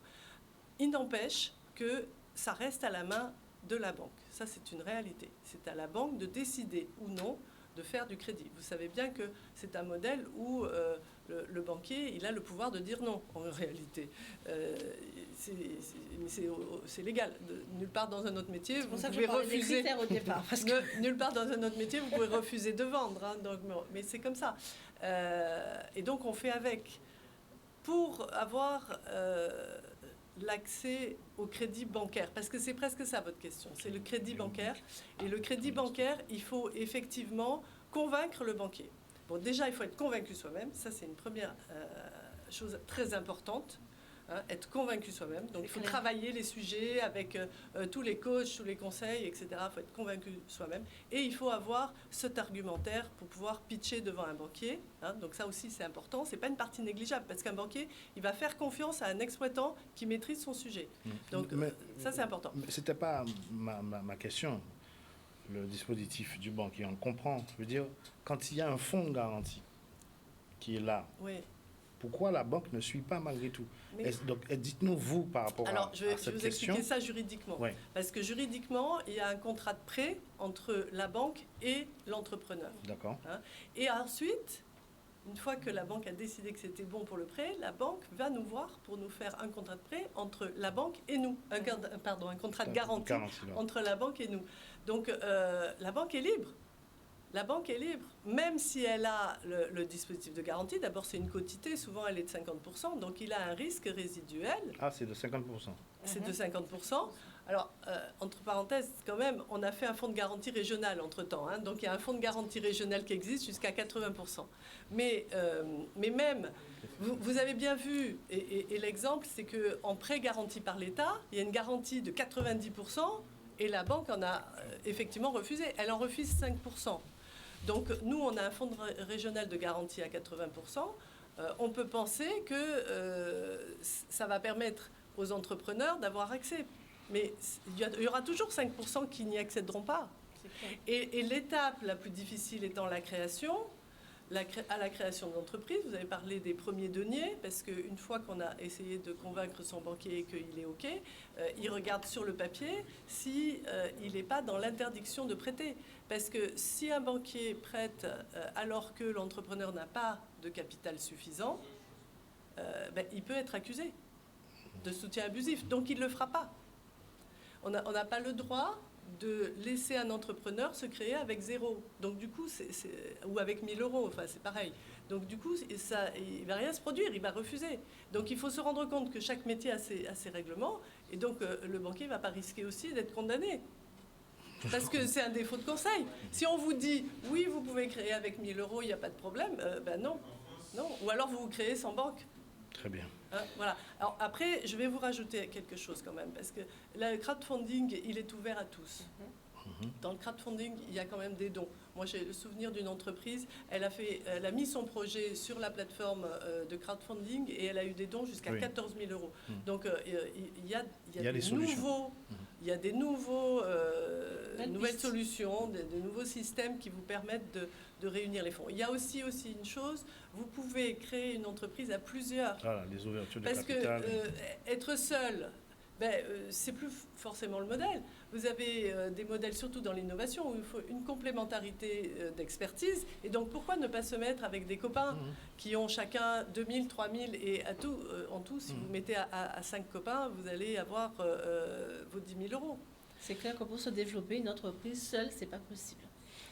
Il n'empêche que ça reste à la main de la banque. Ça, c'est une réalité. C'est à la banque de décider ou non de faire du crédit. Vous savez bien que c'est un modèle où le banquier, il a le pouvoir de dire non, en réalité. C'est légal. Nulle part dans un autre métier, vous pouvez refuser. Au départ, parce que... Nulle part dans un autre métier, vous pouvez refuser de vendre. Hein, donc, mais c'est comme ça. Et donc, on fait avec. Pour avoir l'accès au crédit bancaire, parce que c'est presque ça votre question, c'est le crédit bancaire. Et le crédit bancaire, il faut effectivement convaincre le banquier. Bon, déjà, il faut être convaincu soi-même. Ça, c'est une première chose très importante. Hein, être convaincu soi-même. Donc, il faut travailler les sujets avec tous les coachs, tous les conseils, etc. Il faut être convaincu soi-même. Et il faut avoir cet argumentaire pour pouvoir pitcher devant un banquier. Hein, donc, ça aussi, c'est important. Ce n'est pas une partie négligeable parce qu'un banquier, il va faire confiance à un exploitant qui maîtrise son sujet. Donc, ça, c'est important. Ce n'était pas ma question. Le dispositif du banquier, on le comprend. Je veux dire, quand il y a un fonds de garantie qui est là, oui. Pourquoi la banque ne suit pas malgré tout? Donc, dites-nous, vous, par rapport à cette question. Alors, je vais vous expliquer ça juridiquement. Oui. Parce que juridiquement, il y a un contrat de prêt entre la banque et l'entrepreneur. D'accord. Hein, et ensuite, une fois que la banque a décidé que c'était bon pour le prêt, la banque va nous voir pour nous faire un contrat de prêt entre la banque et nous. Un contrat de garantie entre la banque et nous. Donc, la banque est libre. La banque est libre, même si elle a le dispositif de garantie. D'abord, c'est une quotité, souvent elle est de 50%, donc il a un risque résiduel. Ah, c'est de 50%. C'est de 50%. Alors, entre parenthèses, quand même, on a fait un fonds de garantie régional entre-temps. Hein, donc, il y a un fonds de garantie régional qui existe jusqu'à 80%. Mais même, vous avez bien vu, et l'exemple, c'est qu'en prêt garanti par l'État, il y a une garantie de 90%, et la banque en a effectivement refusé. Elle en refuse 5%. Donc, nous, on a un fonds régional de garantie à 80%. On peut penser que ça va permettre aux entrepreneurs d'avoir accès. Mais il y aura toujours 5% qui n'y accéderont pas. C'est clair. Et l'étape la plus difficile étant la création, à la création d'entreprise. Vous avez parlé des premiers deniers, parce qu'une fois qu'on a essayé de convaincre son banquier qu'il est OK, il regarde sur le papier si il n'est pas dans l'interdiction de prêter. Parce que si un banquier prête alors que l'entrepreneur n'a pas de capital suffisant, il peut être accusé de soutien abusif. Donc il ne le fera pas. On n'a pas le droit de laisser un entrepreneur se créer avec 0. Donc du coup, ou avec 1 000 €, enfin c'est pareil. Donc du coup, il ne va rien se produire, il va refuser. Donc il faut se rendre compte que chaque métier a ses règlements, et donc le banquier ne va pas risquer aussi d'être condamné. Parce que c'est un défaut de conseil. Si on vous dit, oui, vous pouvez créer avec 1 000 €, il n'y a pas de problème, non. Ou alors vous créez sans banque. Très bien. Voilà. Alors après, je vais vous rajouter quelque chose quand même, parce que le crowdfunding, il est ouvert à tous. Dans le crowdfunding, il y a quand même des dons. Moi, j'ai le souvenir d'une entreprise, elle a mis son projet sur la plateforme de crowdfunding et elle a eu des dons jusqu'à 14 000 €. Donc, il y a des nouvelles solutions, des nouveaux systèmes qui vous permettent de réunir les fonds. Il y a aussi une chose, vous pouvez créer une entreprise à plusieurs. Voilà, les ouvertures de capital. capital. Parce que être seul, c'est plus forcément le modèle. Vous avez des modèles, surtout dans l'innovation, où il faut une complémentarité d'expertise. Et donc, pourquoi ne pas se mettre avec des copains qui ont chacun 2 000, 3 000 et en tout, si vous mettez à 5 copains, vous allez avoir vos 10 000 €. C'est clair que pour se développer, une entreprise seule, c'est pas possible.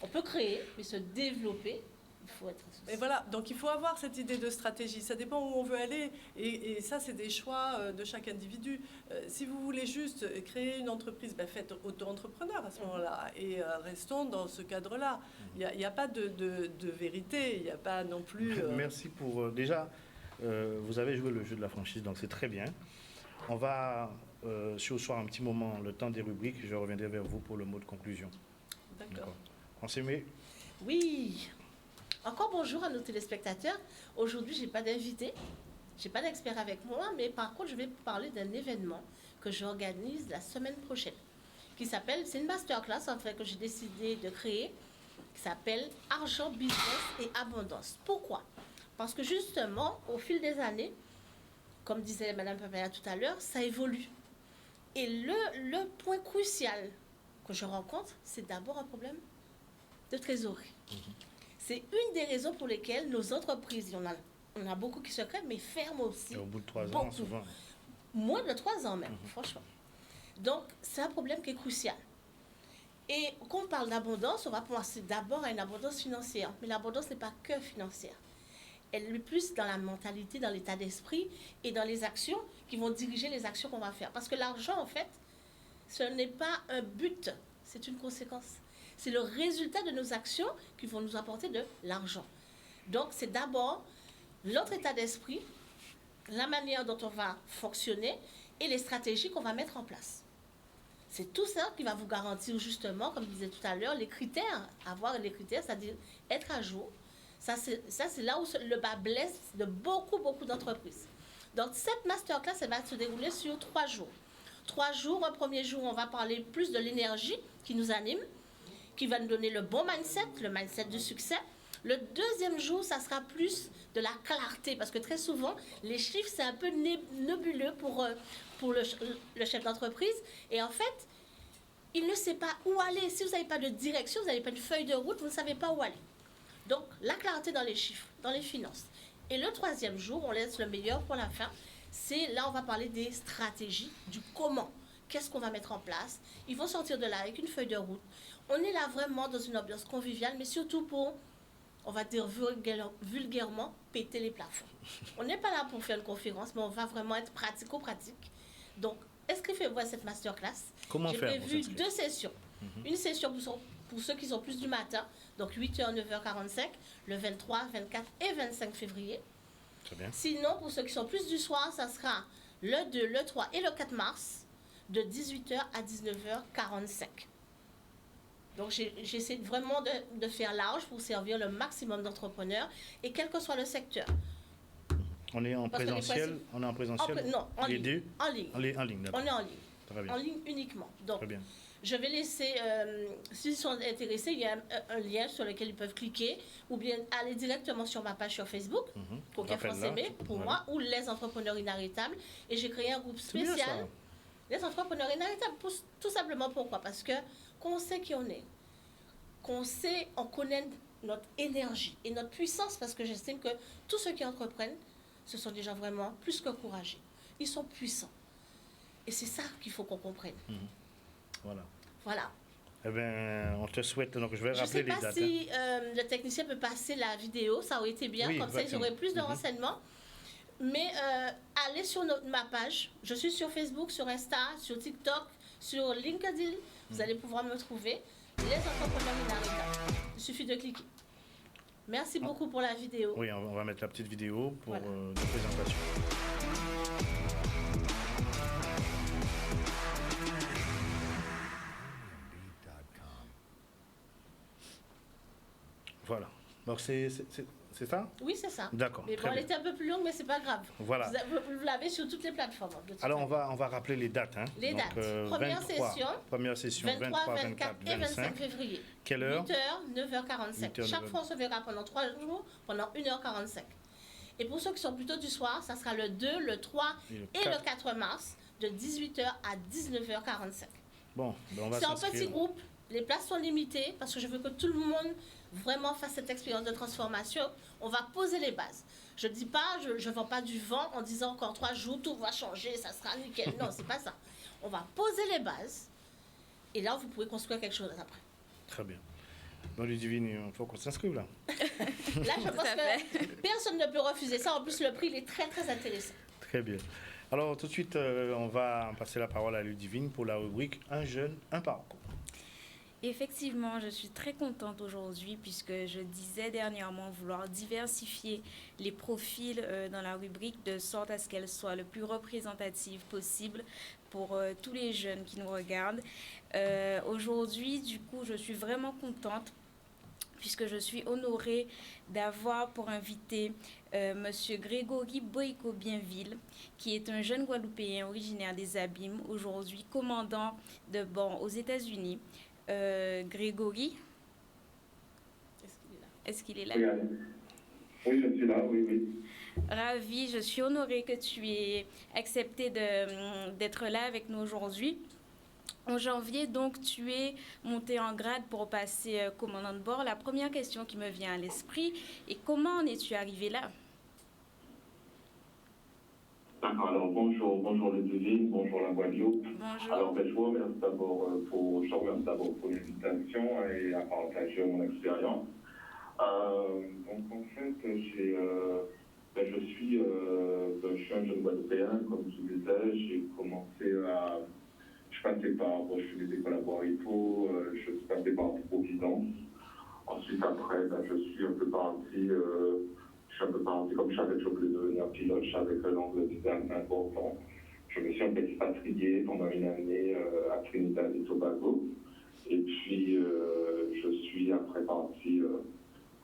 On peut créer, mais se développer, il faut être associé. Et voilà, donc il faut avoir cette idée de stratégie. Ça dépend où on veut aller. Et ça, c'est des choix de chaque individu. Si vous voulez juste créer une entreprise, faites auto-entrepreneur à ce moment-là. Et restons dans ce cadre-là. Il n'y a pas de vérité. Il n'y a pas non plus... Merci pour... déjà, vous avez joué le jeu de la franchise, donc c'est très bien. On va sursoir un petit moment, le temps des rubriques. Je reviendrai vers vous pour le mot de conclusion. D'accord. On s'est mis. Oui. Encore bonjour à nos téléspectateurs. Aujourd'hui, je n'ai pas d'invité, je n'ai pas d'expert avec moi, mais par contre, je vais vous parler d'un événement que j'organise la semaine prochaine, qui s'appelle, c'est une masterclass en fait que j'ai décidé de créer, qui s'appelle Argent, Business et Abondance. Pourquoi? Parce que justement, au fil des années, comme disait Madame Papaya tout à l'heure, ça évolue. Et le point crucial que je rencontre, c'est d'abord un problème de trésorerie. C'est une des raisons pour lesquelles nos entreprises, on a beaucoup qui se créent, mais ferment aussi. Et au bout de 3 ans, souvent. Moins de 3 ans même, franchement. Donc, c'est un problème qui est crucial. Et quand on parle d'abondance, on va penser d'abord à une abondance financière. Mais l'abondance n'est pas que financière. Elle est plus dans la mentalité, dans l'état d'esprit et dans les actions qui vont diriger les actions qu'on va faire. Parce que l'argent, en fait, ce n'est pas un but, c'est une conséquence. C'est le résultat de nos actions qui vont nous apporter de l'argent. Donc, c'est d'abord notre état d'esprit, la manière dont on va fonctionner et les stratégies qu'on va mettre en place. C'est tout ça qui va vous garantir justement, comme je disais tout à l'heure, les critères, avoir les critères, c'est-à-dire être à jour. Ça, c'est là où le bas blesse de beaucoup d'entreprises. Donc, cette masterclass, elle va se dérouler sur 3 jours. 3 jours, un premier jour, on va parler plus de l'énergie qui nous anime, qui va nous donner le bon mindset, le mindset du succès. Le deuxième jour, ça sera plus de la clarté, parce que très souvent, les chiffres, c'est un peu nébuleux pour le chef d'entreprise. Et en fait, il ne sait pas où aller. Si vous n'avez pas de direction, vous n'avez pas une feuille de route, vous ne savez pas où aller. Donc, la clarté dans les chiffres, dans les finances. Et le troisième jour, on laisse le meilleur pour la fin. C'est là, on va parler des stratégies, du comment. Qu'est-ce qu'on va mettre en place? Ils vont sortir de là avec une feuille de route. On est là vraiment dans une ambiance conviviale, mais surtout pour, on va dire vulgairement, péter les plafonds. On n'est pas là pour faire une conférence, mais on va vraiment être pratico-pratique. Donc, inscrivez-vous à cette masterclass. Comment faire? J'ai prévu 2 sessions. Une session pour ceux qui sont plus du matin, donc 8h, 9h45, le 23, 24 et 25 février. Très bien. Sinon, pour ceux qui sont plus du soir, ça sera le 2, le 3 et le 4 mars, de 18h à 19h45. Donc, j'essaie vraiment de faire large pour servir le maximum d'entrepreneurs et quel que soit le secteur. On est en présentiel? On est en présentiel? Non, en les ligne. deux? En ligne. En ligne, d'accord. On est en ligne. Très bien. En ligne uniquement. Donc, Très bien. Je vais laisser, s'ils sont intéressés, il y a un lien sur lequel ils peuvent cliquer ou bien aller directement sur ma page sur Facebook, Coquin France Aimé, pour moi, ou Les Entrepreneurs Inarrêtables. Et j'ai créé un groupe spécial, Les Entrepreneurs Inarrêtables, tout simplement pourquoi? Parce que qu'on sait qui on est, on connaît notre énergie et notre puissance, parce que j'estime que tous ceux qui entreprennent, ce sont des gens vraiment plus que courageux. Ils sont puissants. Et c'est ça qu'il faut qu'on comprenne. Voilà. Eh bien, on te souhaite, donc je vais rappeler les dates. Je ne sais pas si le technicien peut passer la vidéo, ça aurait été bien, comme ça ils auraient plus de renseignements. Mais allez sur ma page, je suis sur Facebook, sur Insta, sur TikTok, sur LinkedIn, vous allez pouvoir me trouver. Les Entrepreneurs Inarrêtables. Il suffit de cliquer. Merci beaucoup pour la vidéo. Oui, on va mettre la petite vidéo pour la présentation. Voilà. Donc c'est ça? Oui, c'est ça. D'accord. Mais bon, elle était un peu plus longue, mais c'est pas grave. Voilà. Vous l'avez sur toutes les plateformes. Alors on va rappeler les dates. Hein. Les dates. Première session, 23, 24 et 25 février. Quelle heure? 8h, 9h45. Chaque fois, on se verra pendant 3 jours, pendant 1h45. Et pour ceux qui sont plutôt du soir, ça sera le 2, le 3 et le 4 mars, de 18h à 19h45. Bon, on va c'est en petit groupe. Les places sont limitées parce que je veux que tout le monde vraiment fasse cette expérience de transformation. On va poser les bases. Je ne dis pas, je ne vends pas du vent en disant encore 3 jours, tout va changer, ça sera nickel. Non, c'est pas ça. On va poser les bases et là, vous pouvez construire quelque chose après. Très bien. Bon, Ludivine, il faut qu'on s'inscrive là. Là, je pense que personne ne peut refuser ça. En plus, le prix, il est très, très intéressant. Très bien. Alors, tout de suite, on va passer la parole à Ludivine pour la rubrique Un jeune, un parcours. Effectivement, je suis très contente aujourd'hui puisque je disais dernièrement vouloir diversifier les profils dans la rubrique de sorte à ce qu'elle soit le plus représentative possible pour tous les jeunes qui nous regardent. Aujourd'hui, du coup, je suis vraiment contente puisque je suis honorée d'avoir pour invité Monsieur Grégory Boyko-Bienville, qui est un jeune Guadeloupéen originaire des Abîmes, aujourd'hui commandant de bord aux États-Unis. Grégory, est-ce qu'il est là? Oui, je suis là, oui. Ravi, je suis honorée que tu aies accepté d'être là avec nous aujourd'hui. En janvier, donc, tu es monté en grade pour passer commandant de bord. La première question qui me vient à l'esprit est comment en es-tu arrivé là? D'accord, alors bonjour Ludivine, bonjour la Guadeloupe. Bonjour. Alors je vous remercie d'abord pour l'invitation et à partager mon expérience. Donc en fait, je suis un jeune Guadeloupéen, comme tu disais, j'ai commencé à... Je faisais des écoles à Boiripo, je suis passé par Providence. Ensuite après, je suis un peu parti... comme je savais que je voulais devenir pilote, je savais que l'anglais était assez important. Je me suis un peu expatrié pendant une année à Trinidad et Tobago. Et puis, je suis après parti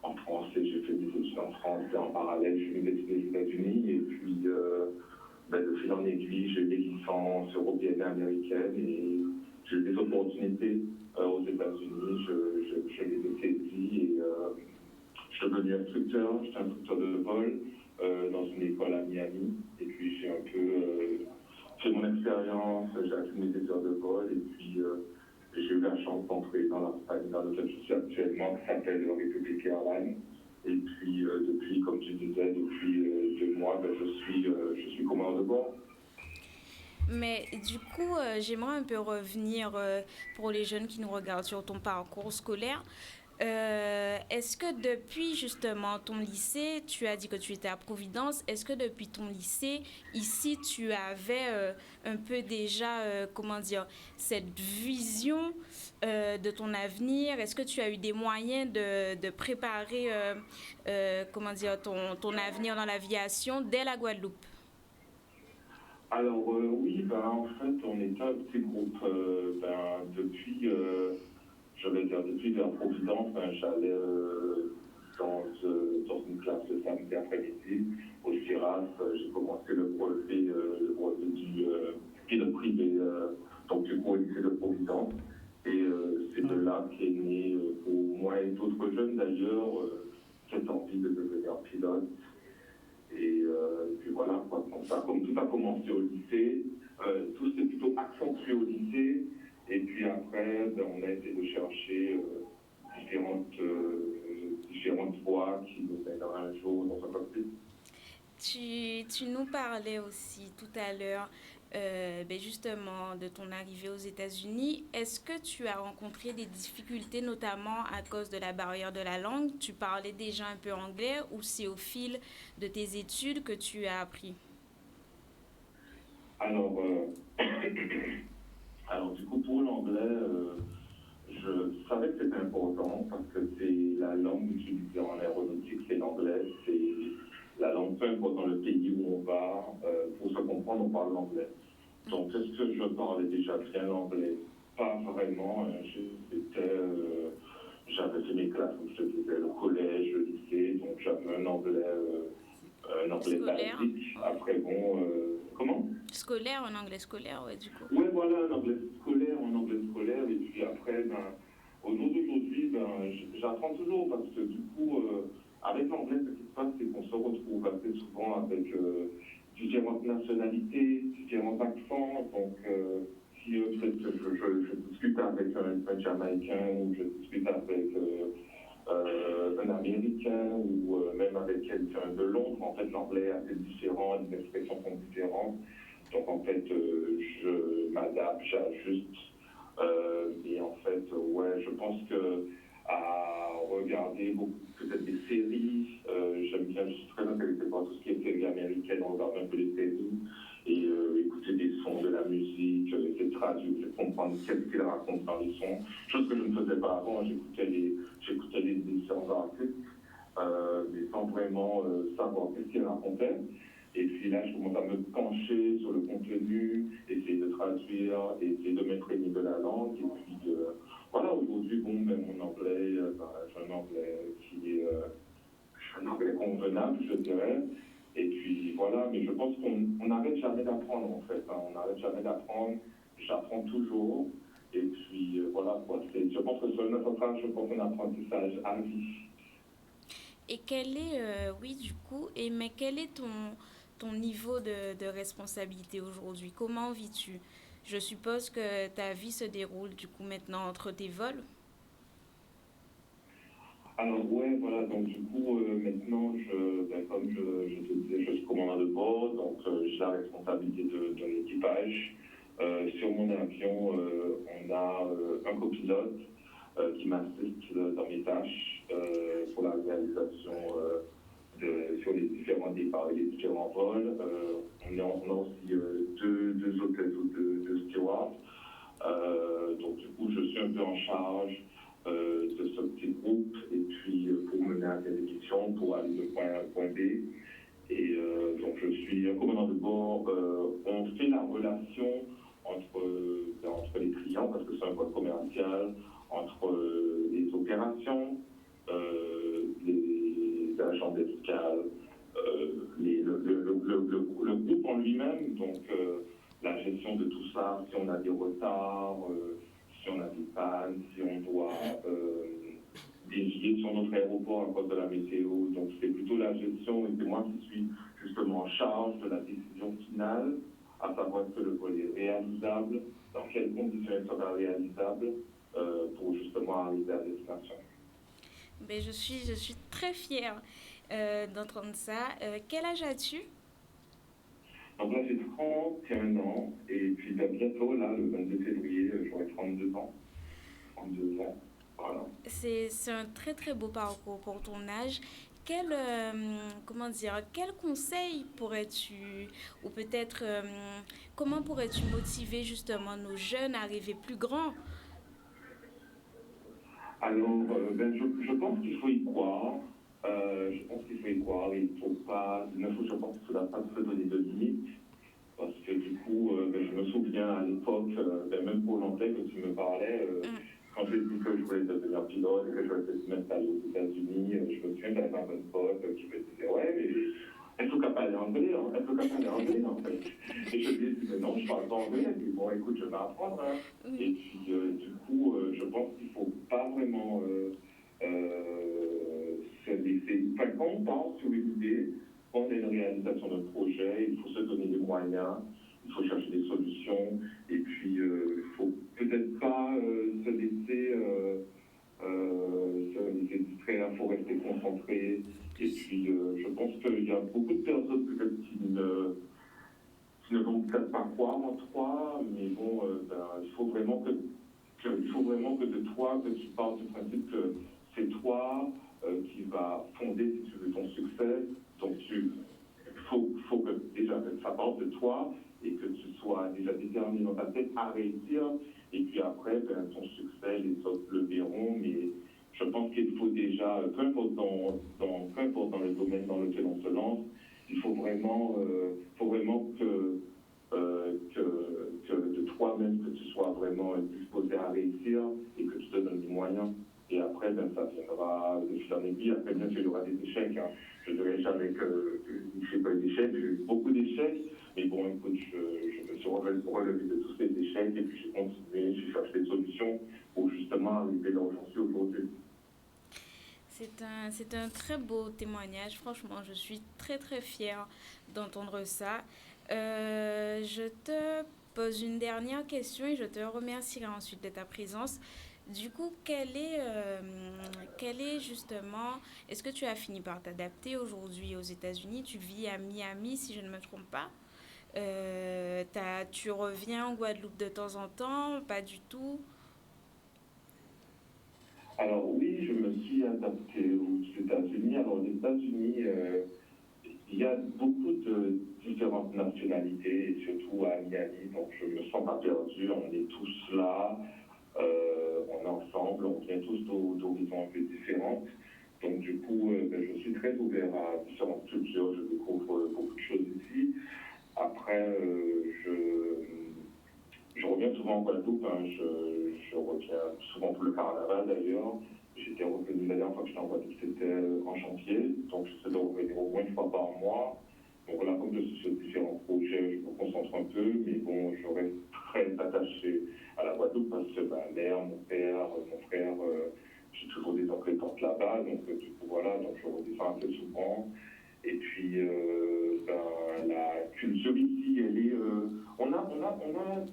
en France et j'ai fait des études en France. Et en parallèle, j'ai fait des études aux États-Unis. Et puis, de fil en aiguille, j'ai eu des licences européennes et américaines. Et j'ai eu des opportunités aux États-Unis. Je les ai saisies et... je suis devenu instructeur, j'étais instructeur de vol dans une école à Miami. Et puis j'ai un peu fait mon expérience, j'ai accumulé des heures de vol. Et puis j'ai eu la chance d'entrer dans la compagnie dans laquelle je suis actuellement, qui s'appelle Republic Airlines. Et puis depuis, comme tu disais, depuis 2 mois, je suis commandant de bord. Mais du coup, j'aimerais un peu revenir pour les jeunes qui nous regardent sur ton parcours scolaire. Est-ce que depuis justement ton lycée, tu as dit que tu étais à Providence, est-ce que depuis ton lycée, ici, tu avais un peu déjà, cette vision de ton avenir? Est-ce que tu as eu des moyens de préparer, ton avenir dans l'aviation dès la Guadeloupe? Alors oui, en fait, on était un petit groupe depuis... depuis vers Providence, j'allais dans une classe le samedi après-midi au CIRAS. J'ai commencé le brevet du pilote privé, donc du coup au lycée de Providence. là qu'est né pour moi et d'autres jeunes d'ailleurs cette envie de devenir pilote. Et puis voilà, quoi. Donc, comme tout a commencé au lycée, tout s'est plutôt accentué au lycée. Et puis après, ben, on a essayé de chercher différentes voies qui nous mèneraient un jour dans un cockpit. Tu nous parlais aussi tout à l'heure justement de ton arrivée aux États-Unis. Est-ce que tu as rencontré des difficultés, notamment à cause de la barrière de la langue? Tu parlais déjà un peu anglais ou c'est au fil de tes études que tu as appris? Alors, alors du coup, pour l'anglais, je savais que c'était important parce que c'est la langue utilisée en aéronautique, c'est l'anglais, c'est la langue peu importe dans le pays où on va, pour se comprendre, on parle l'anglais. Donc, est-ce que je parlais déjà bien l'anglais? Pas vraiment. J'avais fait mes classes, comme je te disais, le collège, le lycée, donc j'avais un anglais Scolaire. basique. Après, bon, comment? Scolaire, en anglais scolaire, ouais, du coup. Oui, voilà, en anglais scolaire, et puis après, ben, au jour d'aujourd'hui, ben, j'apprends toujours parce que du coup, avec l'anglais, ce qui se passe, c'est qu'on se retrouve assez souvent avec différentes nationalités, différents accents. Donc, si peut-être que je discute avec un Jamaïcain ou je discute avec un Américain ou même avec quelqu'un de Londres, en fait, l'anglais est assez différent, les expressions sont différentes. Donc, en fait, je m'adapte, j'ajuste. Et en fait, ouais, je pense que à regarder peut-être des séries, j'aime bien, je suis très intéressé par tout ce qui est séries américaines, on regarde un peu les séries et écouter des sons, de la musique, essayer de traduire, de comprendre qu'est-ce qu'ils racontent dans les sons, chose que je ne faisais pas avant, j'écoutais les différents artistes, mais sans vraiment savoir qu'est-ce qu'ils racontaient. Et puis là, je commence à me pencher sur le contenu, essayer de traduire, essayer de m'imprégner de la langue. Et puis, voilà, aujourd'hui, bon, ben, mon anglais, j'ai un anglais qui est un anglais convenable, je dirais. Et puis, voilà, mais je pense qu'on n'arrête jamais d'apprendre, en fait. Hein. On n'arrête jamais d'apprendre. J'apprends toujours. Et puis, voilà, quoi. Je pense que c'est un apprentissage à vie. Et quel est, oui, du coup, mais quel est ton niveau de responsabilité aujourd'hui? Comment vis-tu? Je suppose que ta vie se déroule du coup maintenant entre tes vols. Alors ouais, voilà, donc du coup, maintenant, comme je te disais, je suis commandant de bord, donc j'ai la responsabilité de l'équipage. Sur mon avion, on a un copilote qui m'assiste dans mes tâches pour la réalisation sur les différents départs et les différents vols. On a aussi deux hôtesses ou deux stewards. Donc du coup, je suis un peu en charge de ce petit groupe et puis pour mener à des missions, pour aller de point A à point B. Et donc je suis un commandant de bord. On fait la relation entre les clients, parce que c'est un vol commercial, entre les opérations, les agents d'escale, le groupe en lui-même, donc la gestion de tout ça, si on a des retards, si on a des pannes, si on doit dévier sur notre aéroport à cause de la météo. Donc c'est plutôt la gestion et c'est moi qui suis justement en charge de la décision finale, à savoir que le vol est réalisable, dans quelles conditions il sera réalisable pour justement arriver à destination. Ben, je suis très fière d'entendre ça. Quel âge as-tu? Donc là, j'ai 31 ans, et puis bientôt, là, le 22 février, j'aurai 32 ans. 32 ans, voilà. C'est un très très beau parcours pour ton âge. Quel conseil pourrais-tu, ou peut-être comment pourrais-tu motiver justement nos jeunes à rêver plus grand? Alors, je pense qu'il faut y croire. Je pense qu'il faut y croire. Je pense qu'il ne faut pas se donner de limites. Parce que du coup, je me souviens à l'époque, même pour l'anglais que tu me parlais, quand j'ai dit que je voulais devenir pilote et que je voulais m'installer aux États-Unis, je me souviens d'être un bon pote qui me disait ouais, mais est-ce que tu parles anglais? Est-ce que très parler anglais, en fait. Et je lui ai dit, mais non, je parle pas anglais. Elle dit, bon, écoute, je vais apprendre. Hein. Et puis, du coup, je pense qu'il faut pas vraiment se laisser. Enfin, quand on part sur une idée, quand on a une réalisation d'un projet, il faut se donner des moyens, il faut chercher des solutions, et puis il faut peut-être pas se laisser distraire, il faut rester concentré. Et puis je pense qu'il y a beaucoup de personnes peut-être qui ne vont peut-être pas croire en toi, mais bon, il faut vraiment que de toi, que tu parles du principe que c'est toi qui va fonder, si tu veux, ton succès. Donc il faut que déjà ça parte de toi et que tu sois déjà déterminé dans ta tête à réussir. Et puis après, ton succès, les autres le verront. Mais je pense qu'il faut déjà, peu importe dans le domaine dans lequel on se lance, il faut vraiment que de toi-même, que tu sois vraiment disposé à réussir et que tu te donnes les moyens. Et après, ça viendra de fil en aiguille. Après, bien sûr, il y aura des échecs. Hein. Je ne dirais jamais que je n'ai pas eu d'échecs. J'ai eu beaucoup d'échecs. Mais bon, écoute, je me suis relevé de tous ces échecs et puis j'ai continué, j'ai cherché des solutions pour justement arriver là où j'en suis aujourd'hui. C'est un très beau témoignage. Franchement, je suis très très fière d'entendre ça. Je te pose une dernière question et je te remercierai ensuite de ta présence. Du coup, quel est justement, est-ce que tu as fini par t'adapter aujourd'hui aux États-Unis? Tu vis à Miami, si je ne me trompe pas. Tu reviens en Guadeloupe de temps en temps? Pas du tout. Alors oui, je me suis adapté aux États-Unis. Alors aux États-Unis, il y a beaucoup de différentes nationalités, et surtout à Miami, donc je ne me sens pas perdu, on est tous là, on est ensemble, on vient tous d'horizons un peu différentes. Donc du coup, je suis très ouvert à différentes cultures, je découvre beaucoup de choses ici. Après, je reviens souvent en Guadeloupe, hein, je reviens souvent pour le carnaval d'ailleurs. J'étais revenu la dernière fois que j'étais en Guadeloupe, c'était en janvier, donc j'essaie de revenir au moins une fois par mois. Donc voilà, comme je suis sur différents projets, je me concentre un peu, mais bon, je reste très attaché à la Guadeloupe parce que ma mère, mon père, mon frère, j'ai toujours des oncles et tantes là-bas, donc du coup voilà, donc je redescends un peu souvent. Et puis la culture ici, elle est, on a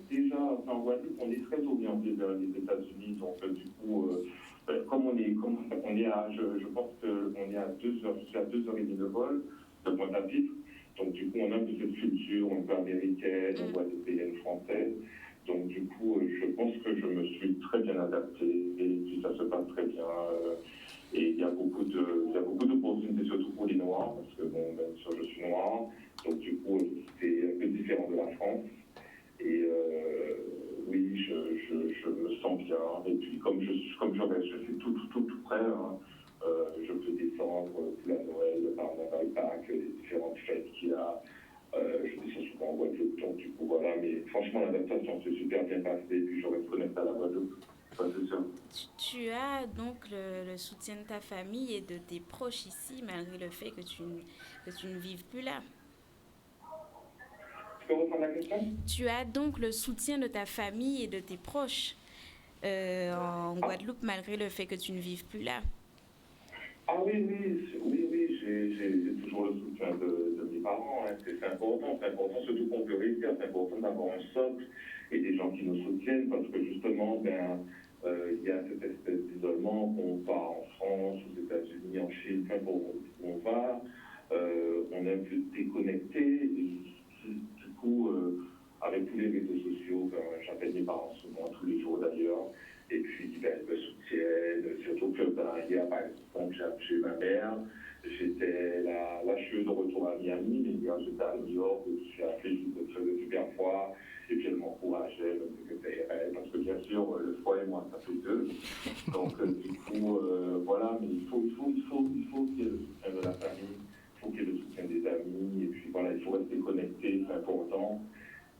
déjà, enfin, en Guadeloupe, on est très orienté vers les États-Unis, donc du coup, comme on est à, je pense qu'on est à 2 heures, je suis à 2h30 de vol de Pointe-à-Pitre, donc du coup, on a un peu cette culture un peu américaine, guadeloupéenne, française. Donc du coup, je pense que je me suis très bien adapté et puis ça se passe très bien. Et il y a beaucoup d'opportunités, surtout pour les Noirs, parce que bon, bien sûr, je suis noir, donc du coup, c'est un peu différent de la France. Et oui, je me sens bien. Et puis comme je suis tout près, hein, je peux descendre pour la Noël, le carnaval, Pâques, les différentes fêtes qu'il y a. Je descends souvent en Guadeloupe, donc du coup voilà, mais franchement l'adaptation s'est super bien passée, et puis je reste connecté à la Guadeloupe, ça c'est sûr. Tu as donc le soutien de ta famille et de tes proches ici, malgré le fait que tu ne vives plus là. Tu peux reprendre la question? Tu as donc le soutien de ta famille et de tes proches en Guadeloupe, malgré le fait que tu ne vives plus là. Ah oui, j'ai toujours le soutien de mes parents, hein. C'est important surtout qu'on peut réussir, c'est important d'avoir un socle et des gens qui nous soutiennent parce que justement, il y a cette espèce d'isolement qu'on part en France, aux États-Unis, en Chine, peu importe où on va, on est un peu déconnecté et du coup, avec tous les réseaux sociaux, j'appelle mes parents souvent tous les jours d'ailleurs. Et puis, ils me soutiennent, surtout que, hier, par exemple, j'ai chez ma mère, j'étais là, je suis de retour à Miami, mais hier, j'étais à New York, je suis appelé, il faisait super froid, et puis elle m'encourageait, elle me disait que c'était parce que bien sûr, le froid et moi, ça fait deux. Donc, du coup, voilà, mais il faut qu'il y ait le soutien de la famille, il faut qu'il y ait le soutien des amis, et puis voilà, il faut rester connecté, c'est important.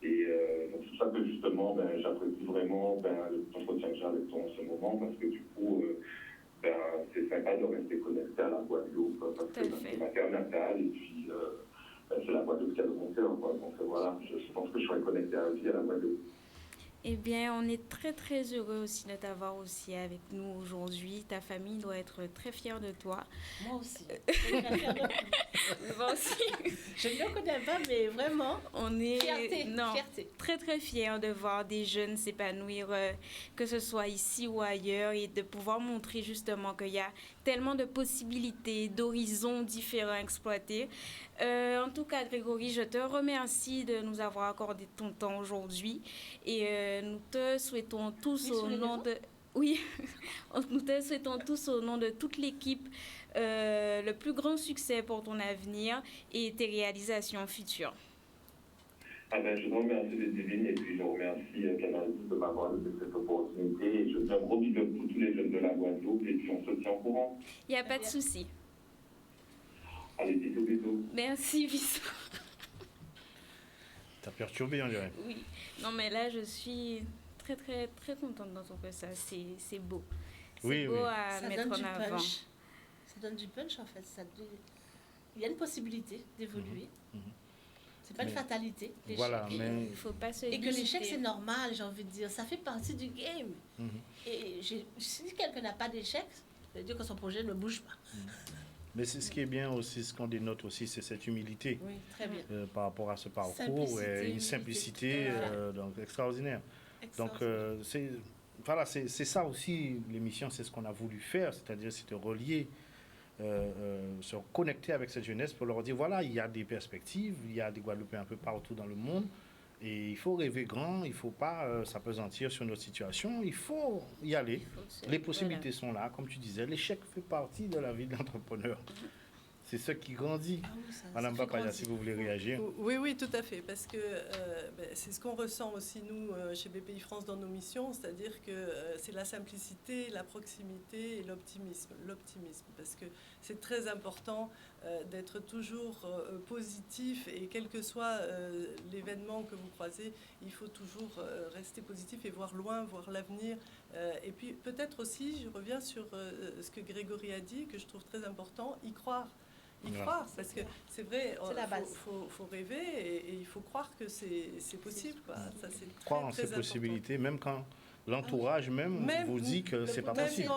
Et donc c'est pour ça que justement, j'apprécie vraiment l'entretien que j'ai avec toi en ce moment, parce que du coup, c'est sympa de rester connecté à la Guadeloupe, parce que c'est ma terre natale, et puis c'est la Guadeloupe qui a de mon cœur, quoi. Donc voilà, je pense que je serai connecté à vie à la Guadeloupe. Eh bien, on est très très heureux aussi de t'avoir aussi avec nous aujourd'hui. Ta famille doit être très fière de toi. Moi aussi. Je suis très fière de vous. Moi aussi. Je ne le connais pas, mais vraiment, On est fierté. très très fiers de voir des jeunes s'épanouir, que ce soit ici ou ailleurs, et de pouvoir montrer justement qu'il y a tellement de possibilités, d'horizons différents à exploiter. En tout cas, Grégory, je te remercie de nous avoir accordé ton temps aujourd'hui et nous te souhaitons tous au nom de... Oui, nous te souhaitons tous au nom de toute l'équipe le plus grand succès pour ton avenir et tes réalisations futures. Ah ben, je vous remercie les divines et puis je remercie Canal de m'avoir donné cette opportunité. Et je fais un gros big up pour tous les jeunes de la Guadeloupe et puis on se tient au courant. Il n'y a pas de souci. Allez, bisous. Merci, bisous. T'as perturbé, on dirait. Oui, non mais là je suis très très très contente d'entendre ça, c'est beau. C'est Oui, beau oui. à Ça mettre donne en du avant. punch. Ça donne du punch en fait. Il y a une possibilité d'évoluer. C'est pas une fatalité, l'échec. Voilà, mais Il ne faut pas se Et que limiter. l'échec, c'est normal, j'ai envie de dire. Ça fait partie du game. Et si quelqu'un n'a pas d'échec, ça veut dire que son projet ne bouge pas. mais c'est ce qui est bien aussi, ce qu'on dénote aussi, c'est cette humilité Oui, très bien. par rapport à ce parcours, Simplicité, et une humilité, simplicité donc extraordinaire. Donc Excellent. c'est ça aussi l'émission, c'est ce qu'on a voulu faire, c'est-à-dire c'est de relier, se connecter avec cette jeunesse pour leur dire voilà, il y a des perspectives, il y a des Guadeloupéens un peu partout dans le monde. Et il faut rêver grand, il ne faut pas s'apesantir sur notre situation, il faut y aller. Les possibilités sont là, comme tu disais, l'échec fait partie de la vie de l'entrepreneur. C'est ce qui grandit. Ah oui, ça Madame fait Papaya, grandir. si vous voulez réagir. Oui, tout à fait, parce que c'est ce qu'on ressent aussi, nous, chez BPI France, dans nos missions, c'est-à-dire que c'est la simplicité, la proximité et l'optimisme, parce que c'est très important d'être toujours positif, et quel que soit l'événement que vous croisez, il faut toujours rester positif et voir loin, voir l'avenir. Et puis peut-être aussi, je reviens sur ce que Grégory a dit, que je trouve très important, y croire. Parce que c'est vrai, il faut rêver et il faut croire que c'est possible, quoi. Ça, c'est Croire en très ces important. possibilités, même quand l'entourage même vous dit que c'est pas même possible.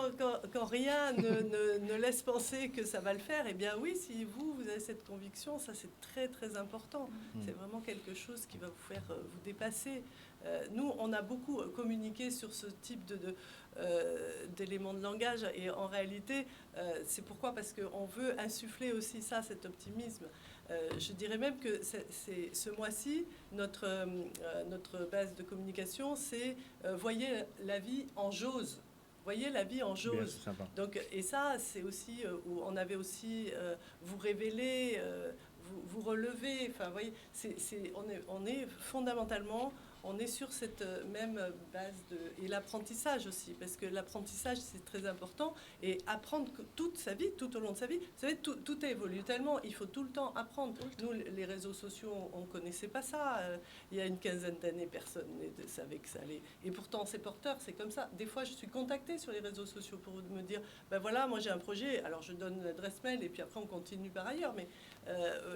quand rien ne laisse penser que ça va le faire, eh bien oui, si vous avez cette conviction, ça c'est très très important. C'est vraiment quelque chose qui va vous faire vous dépasser. Nous, on a beaucoup communiqué sur ce type d'éléments de langage, et en réalité, c'est pourquoi, parce qu'on veut insuffler aussi ça, cet optimisme. Je dirais même que c'est ce mois-ci, notre base de communication, c'est voyez la vie en jauge. Voyez la vie en Bien, jauge. c'est sympa. Donc, et ça, c'est aussi où on avait aussi vous révéler, vous relever. Enfin, voyez, on est fondamentalement, on est sur cette même base et l'apprentissage aussi, parce que l'apprentissage c'est très important, et apprendre toute sa vie, tout au long de sa vie. Vous savez, tout évolue tellement, il faut tout le temps apprendre. Nous, les réseaux sociaux, on connaissait pas ça. Il y a une quinzaine d'années, personne ne savait que ça allait. Et pourtant, c'est porteur, c'est comme ça. Des fois, je suis contactée sur les réseaux sociaux pour me dire, ben voilà, moi j'ai un projet. Alors je donne l'adresse mail et puis après on continue par ailleurs. Mais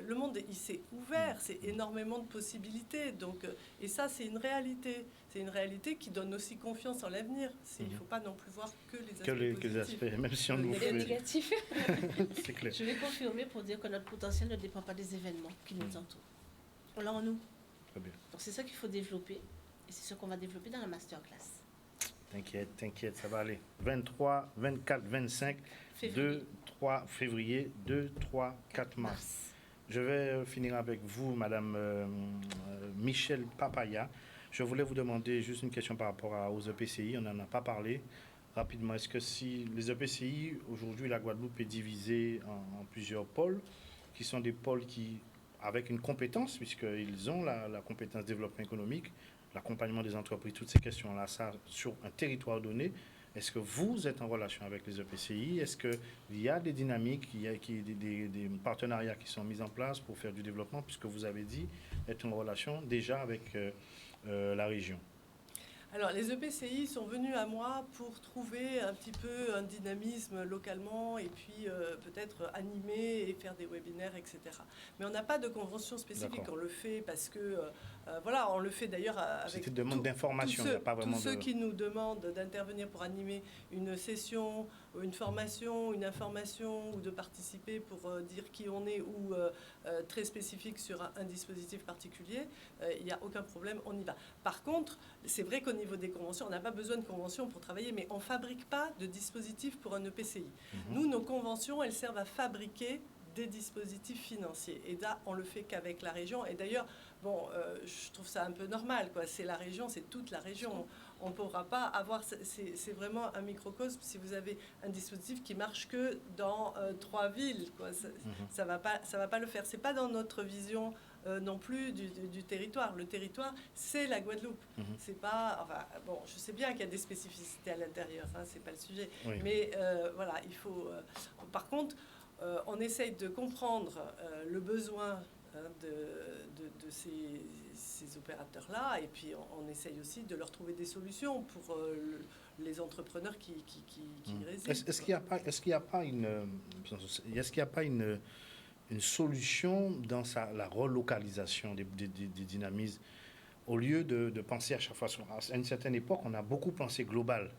le monde, il s'est ouvert, c'est énormément de possibilités. Donc, et ça, c'est une réalité. C'est une réalité qui donne aussi confiance en l'avenir. Il ne faut pas non plus voir que les aspects Que les aspects, même si on nous Et fait... négatif. C'est clair. Je vais confirmer pour dire que notre potentiel ne dépend pas des événements qui nous entourent. On l'a en nous. Très bien. Donc c'est ça qu'il faut développer. Et c'est ce qu'on va développer dans la masterclass. T'inquiète, ça va aller. 23, 24, 25, Février. 2, 3 février, 2, 3, 4 mars. Je vais finir avec vous, Madame Michel Papaya. Je voulais vous demander juste une question par rapport aux EPCI. On n'en a pas parlé rapidement. Est-ce que si les EPCI, aujourd'hui, la Guadeloupe est divisée en plusieurs pôles, qui sont des pôles qui, avec une compétence, puisqu'ils ont la compétence développement économique, l'accompagnement des entreprises, toutes ces questions-là, ça, sur un territoire donné. Est-ce que vous êtes en relation avec les EPCI? Est-ce qu'il y a des dynamiques, il y a des partenariats qui sont mis en place pour faire du développement, puisque vous avez dit être en relation déjà avec la région? Alors, les EPCI sont venus à moi pour trouver un petit peu un dynamisme localement et puis peut-être animer et faire des webinaires, etc. Mais on n'a pas de convention spécifique. D'accord. On le fait parce que, voilà, on le fait d'ailleurs avec C'était une demande d'information, il n'y a pas vraiment tous ceux de... qui nous demandent d'intervenir pour animer une session, une formation, une information ou de participer pour dire qui on est ou très spécifique sur un dispositif particulier, il n'y a aucun problème, on y va. Par contre, c'est vrai qu'au niveau des conventions, on n'a pas besoin de conventions pour travailler, mais on ne fabrique pas de dispositif pour un EPCI. Nous, nos conventions, elles servent à fabriquer des dispositifs financiers. Et là, on le fait qu'avec la région. Et d'ailleurs, bon, je trouve ça un peu normal, quoi. C'est la région, c'est toute la région. On ne pourra pas avoir... C'est vraiment un microcosme si vous avez un dispositif qui marche que dans 3 villes, quoi. Ça va pas le faire. C'est pas dans notre vision non plus du territoire. Le territoire, c'est la Guadeloupe. C'est pas... Enfin, bon, je sais bien qu'il y a des spécificités à l'intérieur, hein, c'est pas le sujet. Oui. Mais voilà, il faut... par contre, on essaye de comprendre le besoin de ces opérateurs-là, et puis on essaye aussi de leur trouver des solutions pour les entrepreneurs qui y résident. Est-ce qu'il n'y a pas une solution dans la relocalisation des dynamismes, au lieu de penser à chaque fois, à une certaine époque, on a beaucoup pensé global.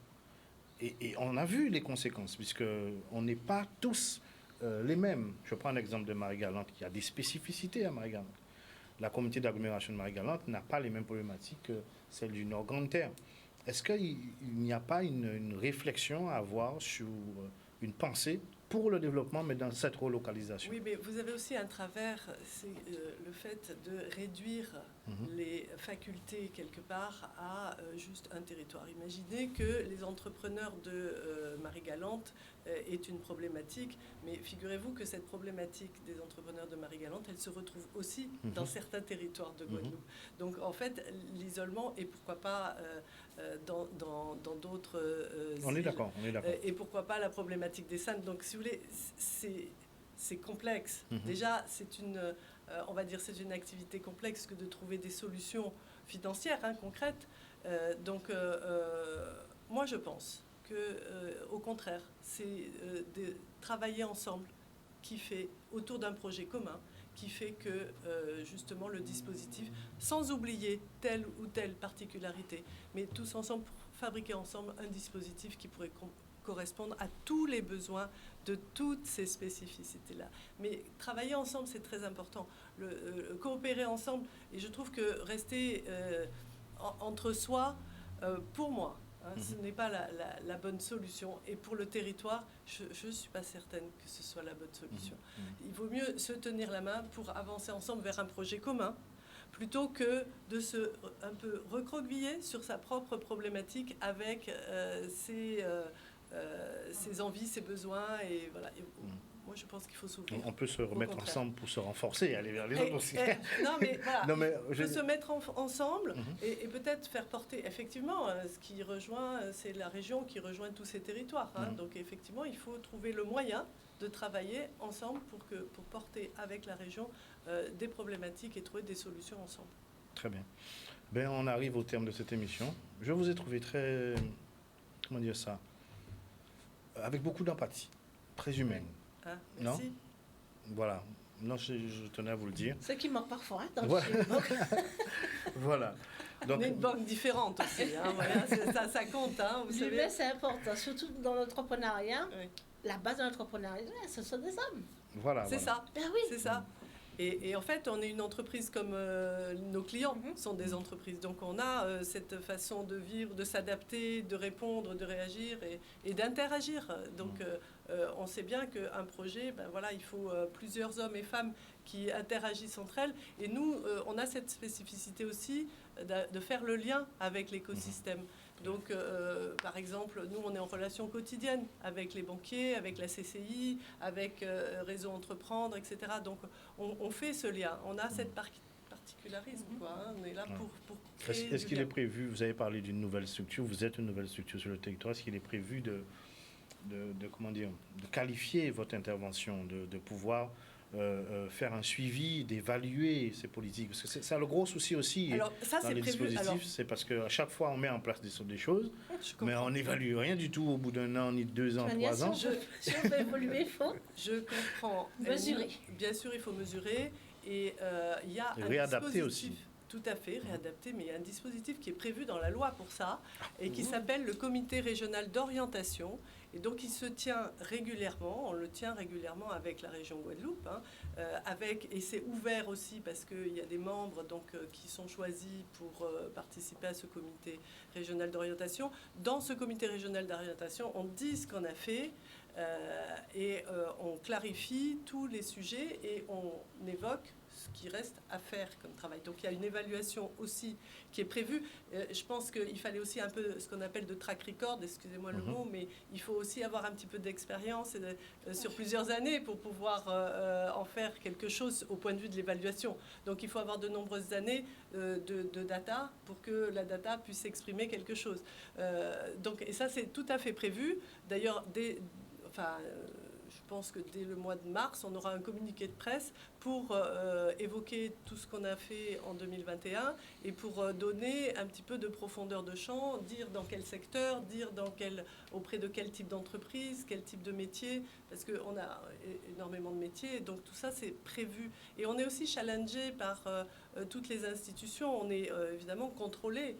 Et on a vu les conséquences, puisqu'on n'est pas tous les mêmes. Je prends l'exemple de Marie-Galante, qui a des spécificités à Marie-Galante. La communauté d'agglomération de Marie-Galante n'a pas les mêmes problématiques que celle du Nord Grande Terre. Est-ce qu'il n'y a pas une réflexion à avoir sur une pensée pour le développement, mais dans cette relocalisation? Oui, mais vous avez aussi un travers, c'est le fait de réduire les facultés quelque part à juste un territoire. Imaginez que les entrepreneurs de Marie-Galante aient une problématique, mais figurez-vous que cette problématique des entrepreneurs de Marie-Galante, elle se retrouve aussi dans certains territoires de Guadeloupe. Donc en fait, l'isolement, et pourquoi pas dans d'autres On est d'accord, on est d'accord. et pourquoi pas la problématique des Saintes. Donc si vous voulez, c'est complexe. Déjà, on va dire, c'est une activité complexe que de trouver des solutions financières, hein, concrètes. Donc, moi, je pense que, au contraire, c'est de travailler ensemble qui fait, autour d'un projet commun, qui fait que, justement, le dispositif, sans oublier telle ou telle particularité, mais tous ensemble, pour fabriquer ensemble un dispositif qui pourrait correspondre à tous les besoins de toutes ces spécificités-là. Mais travailler ensemble, c'est très important. Coopérer ensemble, et je trouve que rester entre soi, pour moi, hein, ce n'est pas la bonne solution. Et pour le territoire, je ne suis pas certaine que ce soit la bonne solution. Il vaut mieux se tenir la main pour avancer ensemble vers un projet commun, plutôt que de se un peu recroqueviller sur sa propre problématique avec ses envies, ses besoins, et voilà. Et moi, je pense qu'il faut s'ouvrir. On peut se remettre ensemble pour se renforcer, aller vers les autres aussi. Non, mais voilà, non, mais on peut se mettre ensemble et peut-être faire porter. Effectivement, ce qui rejoint, c'est la région qui rejoint tous ces territoires. Hein. Donc, effectivement, il faut trouver le moyen de travailler ensemble pour porter avec la région des problématiques et trouver des solutions ensemble. Très bien. Ben, on arrive au terme de cette émission. Je vous ai trouvé très... Comment dire ça? Avec beaucoup d'empathie, très humaine. Hein, merci. Non? Voilà. Non, je tenais à vous le dire. Ce qui manque parfois, hein, dans Voilà. le banque. Voilà. Donc, on est une banque différente aussi. Hein, voilà, ça compte. Hein, vous savez. L'humain, c'est important, surtout dans l'entrepreneuriat. Oui. La base de l'entrepreneuriat, ce sont des hommes. voilà. C'est voilà. ça. Ben oui. C'est ça. Et en fait, on est une entreprise comme nos clients sont des entreprises. Donc, on a cette façon de vivre, de s'adapter, de répondre, de réagir et d'interagir. Donc, on sait bien qu'un projet, ben voilà, il faut plusieurs hommes et femmes qui interagissent entre elles. Et nous, on a cette spécificité aussi de faire le lien avec l'écosystème. Donc, par exemple, nous, on est en relation quotidienne avec les banquiers, avec la CCI, avec Réseau Entreprendre, etc. Donc, on fait ce lien. On a cette particularisme, quoi. Hein. On est là pour créer. Est-ce qu'il est prévu, vous avez parlé d'une nouvelle structure, vous êtes une nouvelle structure sur le territoire, est-ce qu'il est prévu de qualifier votre intervention, de pouvoir faire un suivi, d'évaluer ces politiques. Parce que c'est ça le gros souci aussi Alors, ça, dans c'est les prévu. dispositifs, Alors, c'est parce qu'à chaque fois, on met en place des choses, je mais comprends. on n'évalue rien du tout au bout d'un an, ni de 2 ans, De toute manière, 3 ans. si on veut évoluer, il faut Je comprends. mesurer. Bien sûr, il faut mesurer. Et il y a Et un réadapter dispositif, aussi. tout à fait, réadapter, mais il y a un dispositif qui est prévu dans la loi pour ça, et qui s'appelle le comité régional d'orientation. Et donc, il se tient régulièrement, on le tient régulièrement avec la région Guadeloupe, et c'est ouvert aussi parce qu'il y a des membres qui sont choisis pour participer à ce comité régional d'orientation. Dans ce comité régional d'orientation, on dit ce qu'on a fait, on clarifie tous les sujets et on évoque ce qui reste à faire comme travail. Donc il y a une évaluation aussi qui est prévue. Je pense qu'il fallait aussi un peu ce qu'on appelle de track record, excusez-moi le mot, mais il faut aussi avoir un petit peu d'expérience sur plusieurs années pour pouvoir en faire quelque chose au point de vue de l'évaluation. Donc il faut avoir de nombreuses années de data pour que la data puisse exprimer quelque chose. Et ça, c'est tout à fait prévu. D'ailleurs, je pense que dès le mois de mars, on aura un communiqué de presse pour évoquer tout ce qu'on a fait en 2021 et pour donner un petit peu de profondeur de champ, dire dans quel secteur, dire auprès de quel type d'entreprise, quel type de métier, parce qu'on a énormément de métiers, donc tout ça c'est prévu. Et on est aussi challengé par toutes les institutions, on est évidemment contrôlé.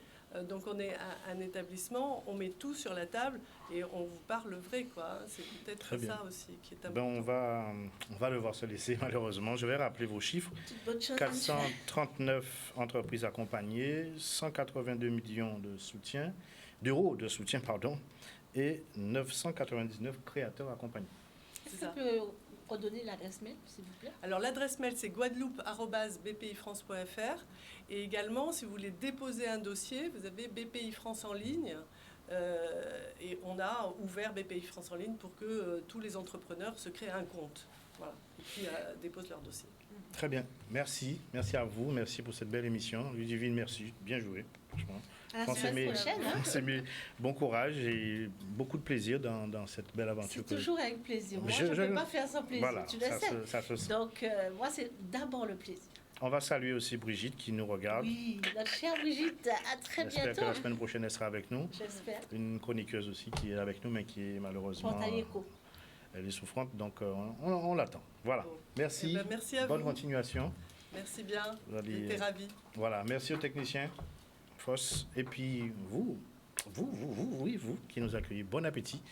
Donc on est un établissement, on met tout sur la table et on vous parle vrai, quoi. C'est peut-être ça aussi qui est important. On va devoir se laisser malheureusement. Je vais rappeler vos chiffres. toute bonne chose. 439 entreprises accompagnées, 182 millions d'euros de soutien, et 999 créateurs accompagnés. Est-ce que tu peux redonner l'adresse mail, s'il vous plaît? Alors l'adresse mail c'est guadeloupe@bpifrance.fr et également si vous voulez déposer un dossier, vous avez BPI France en ligne et on a ouvert BPI France en ligne pour que tous les entrepreneurs se créent un compte. Voilà. Et puis déposent leur dossier. Très bien, merci à vous, merci pour cette belle émission. Ludivine, merci, bien joué, franchement. À la semaine prochaine. On s'est mis bon courage et beaucoup de plaisir dans cette belle aventure. C'est toujours avec plaisir. Moi, je ne peux pas faire sans plaisir, voilà, tu le sais. Ça se sent. Donc, moi, c'est d'abord le plaisir. On va saluer aussi Brigitte qui nous regarde. Oui, notre chère Brigitte, à très bientôt. J'espère que la semaine prochaine, elle sera avec nous. J'espère. Une chroniqueuse aussi qui est avec nous, mais qui est malheureusement... Elle est souffrante, donc on l'attend. Voilà. Bon. Merci. Eh ben, merci à Bonne vous. continuation. Merci bien. Allez, J'étais ravie. Voilà. Merci aux techniciens, Foss. Et puis vous qui nous accueillez. Bon appétit.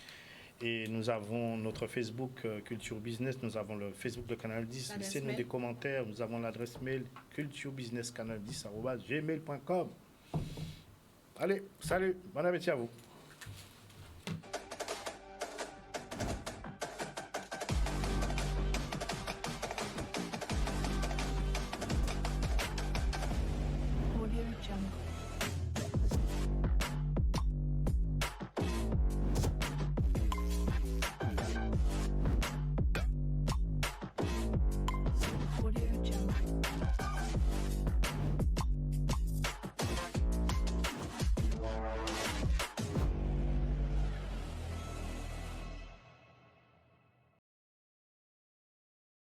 Et nous avons notre Facebook Culture Business, nous avons le Facebook de Canal 10. Laissez-nous des commentaires. Nous avons l'adresse mail culturebusinesscanal10@gmail.com. Allez, salut. Bon appétit à vous.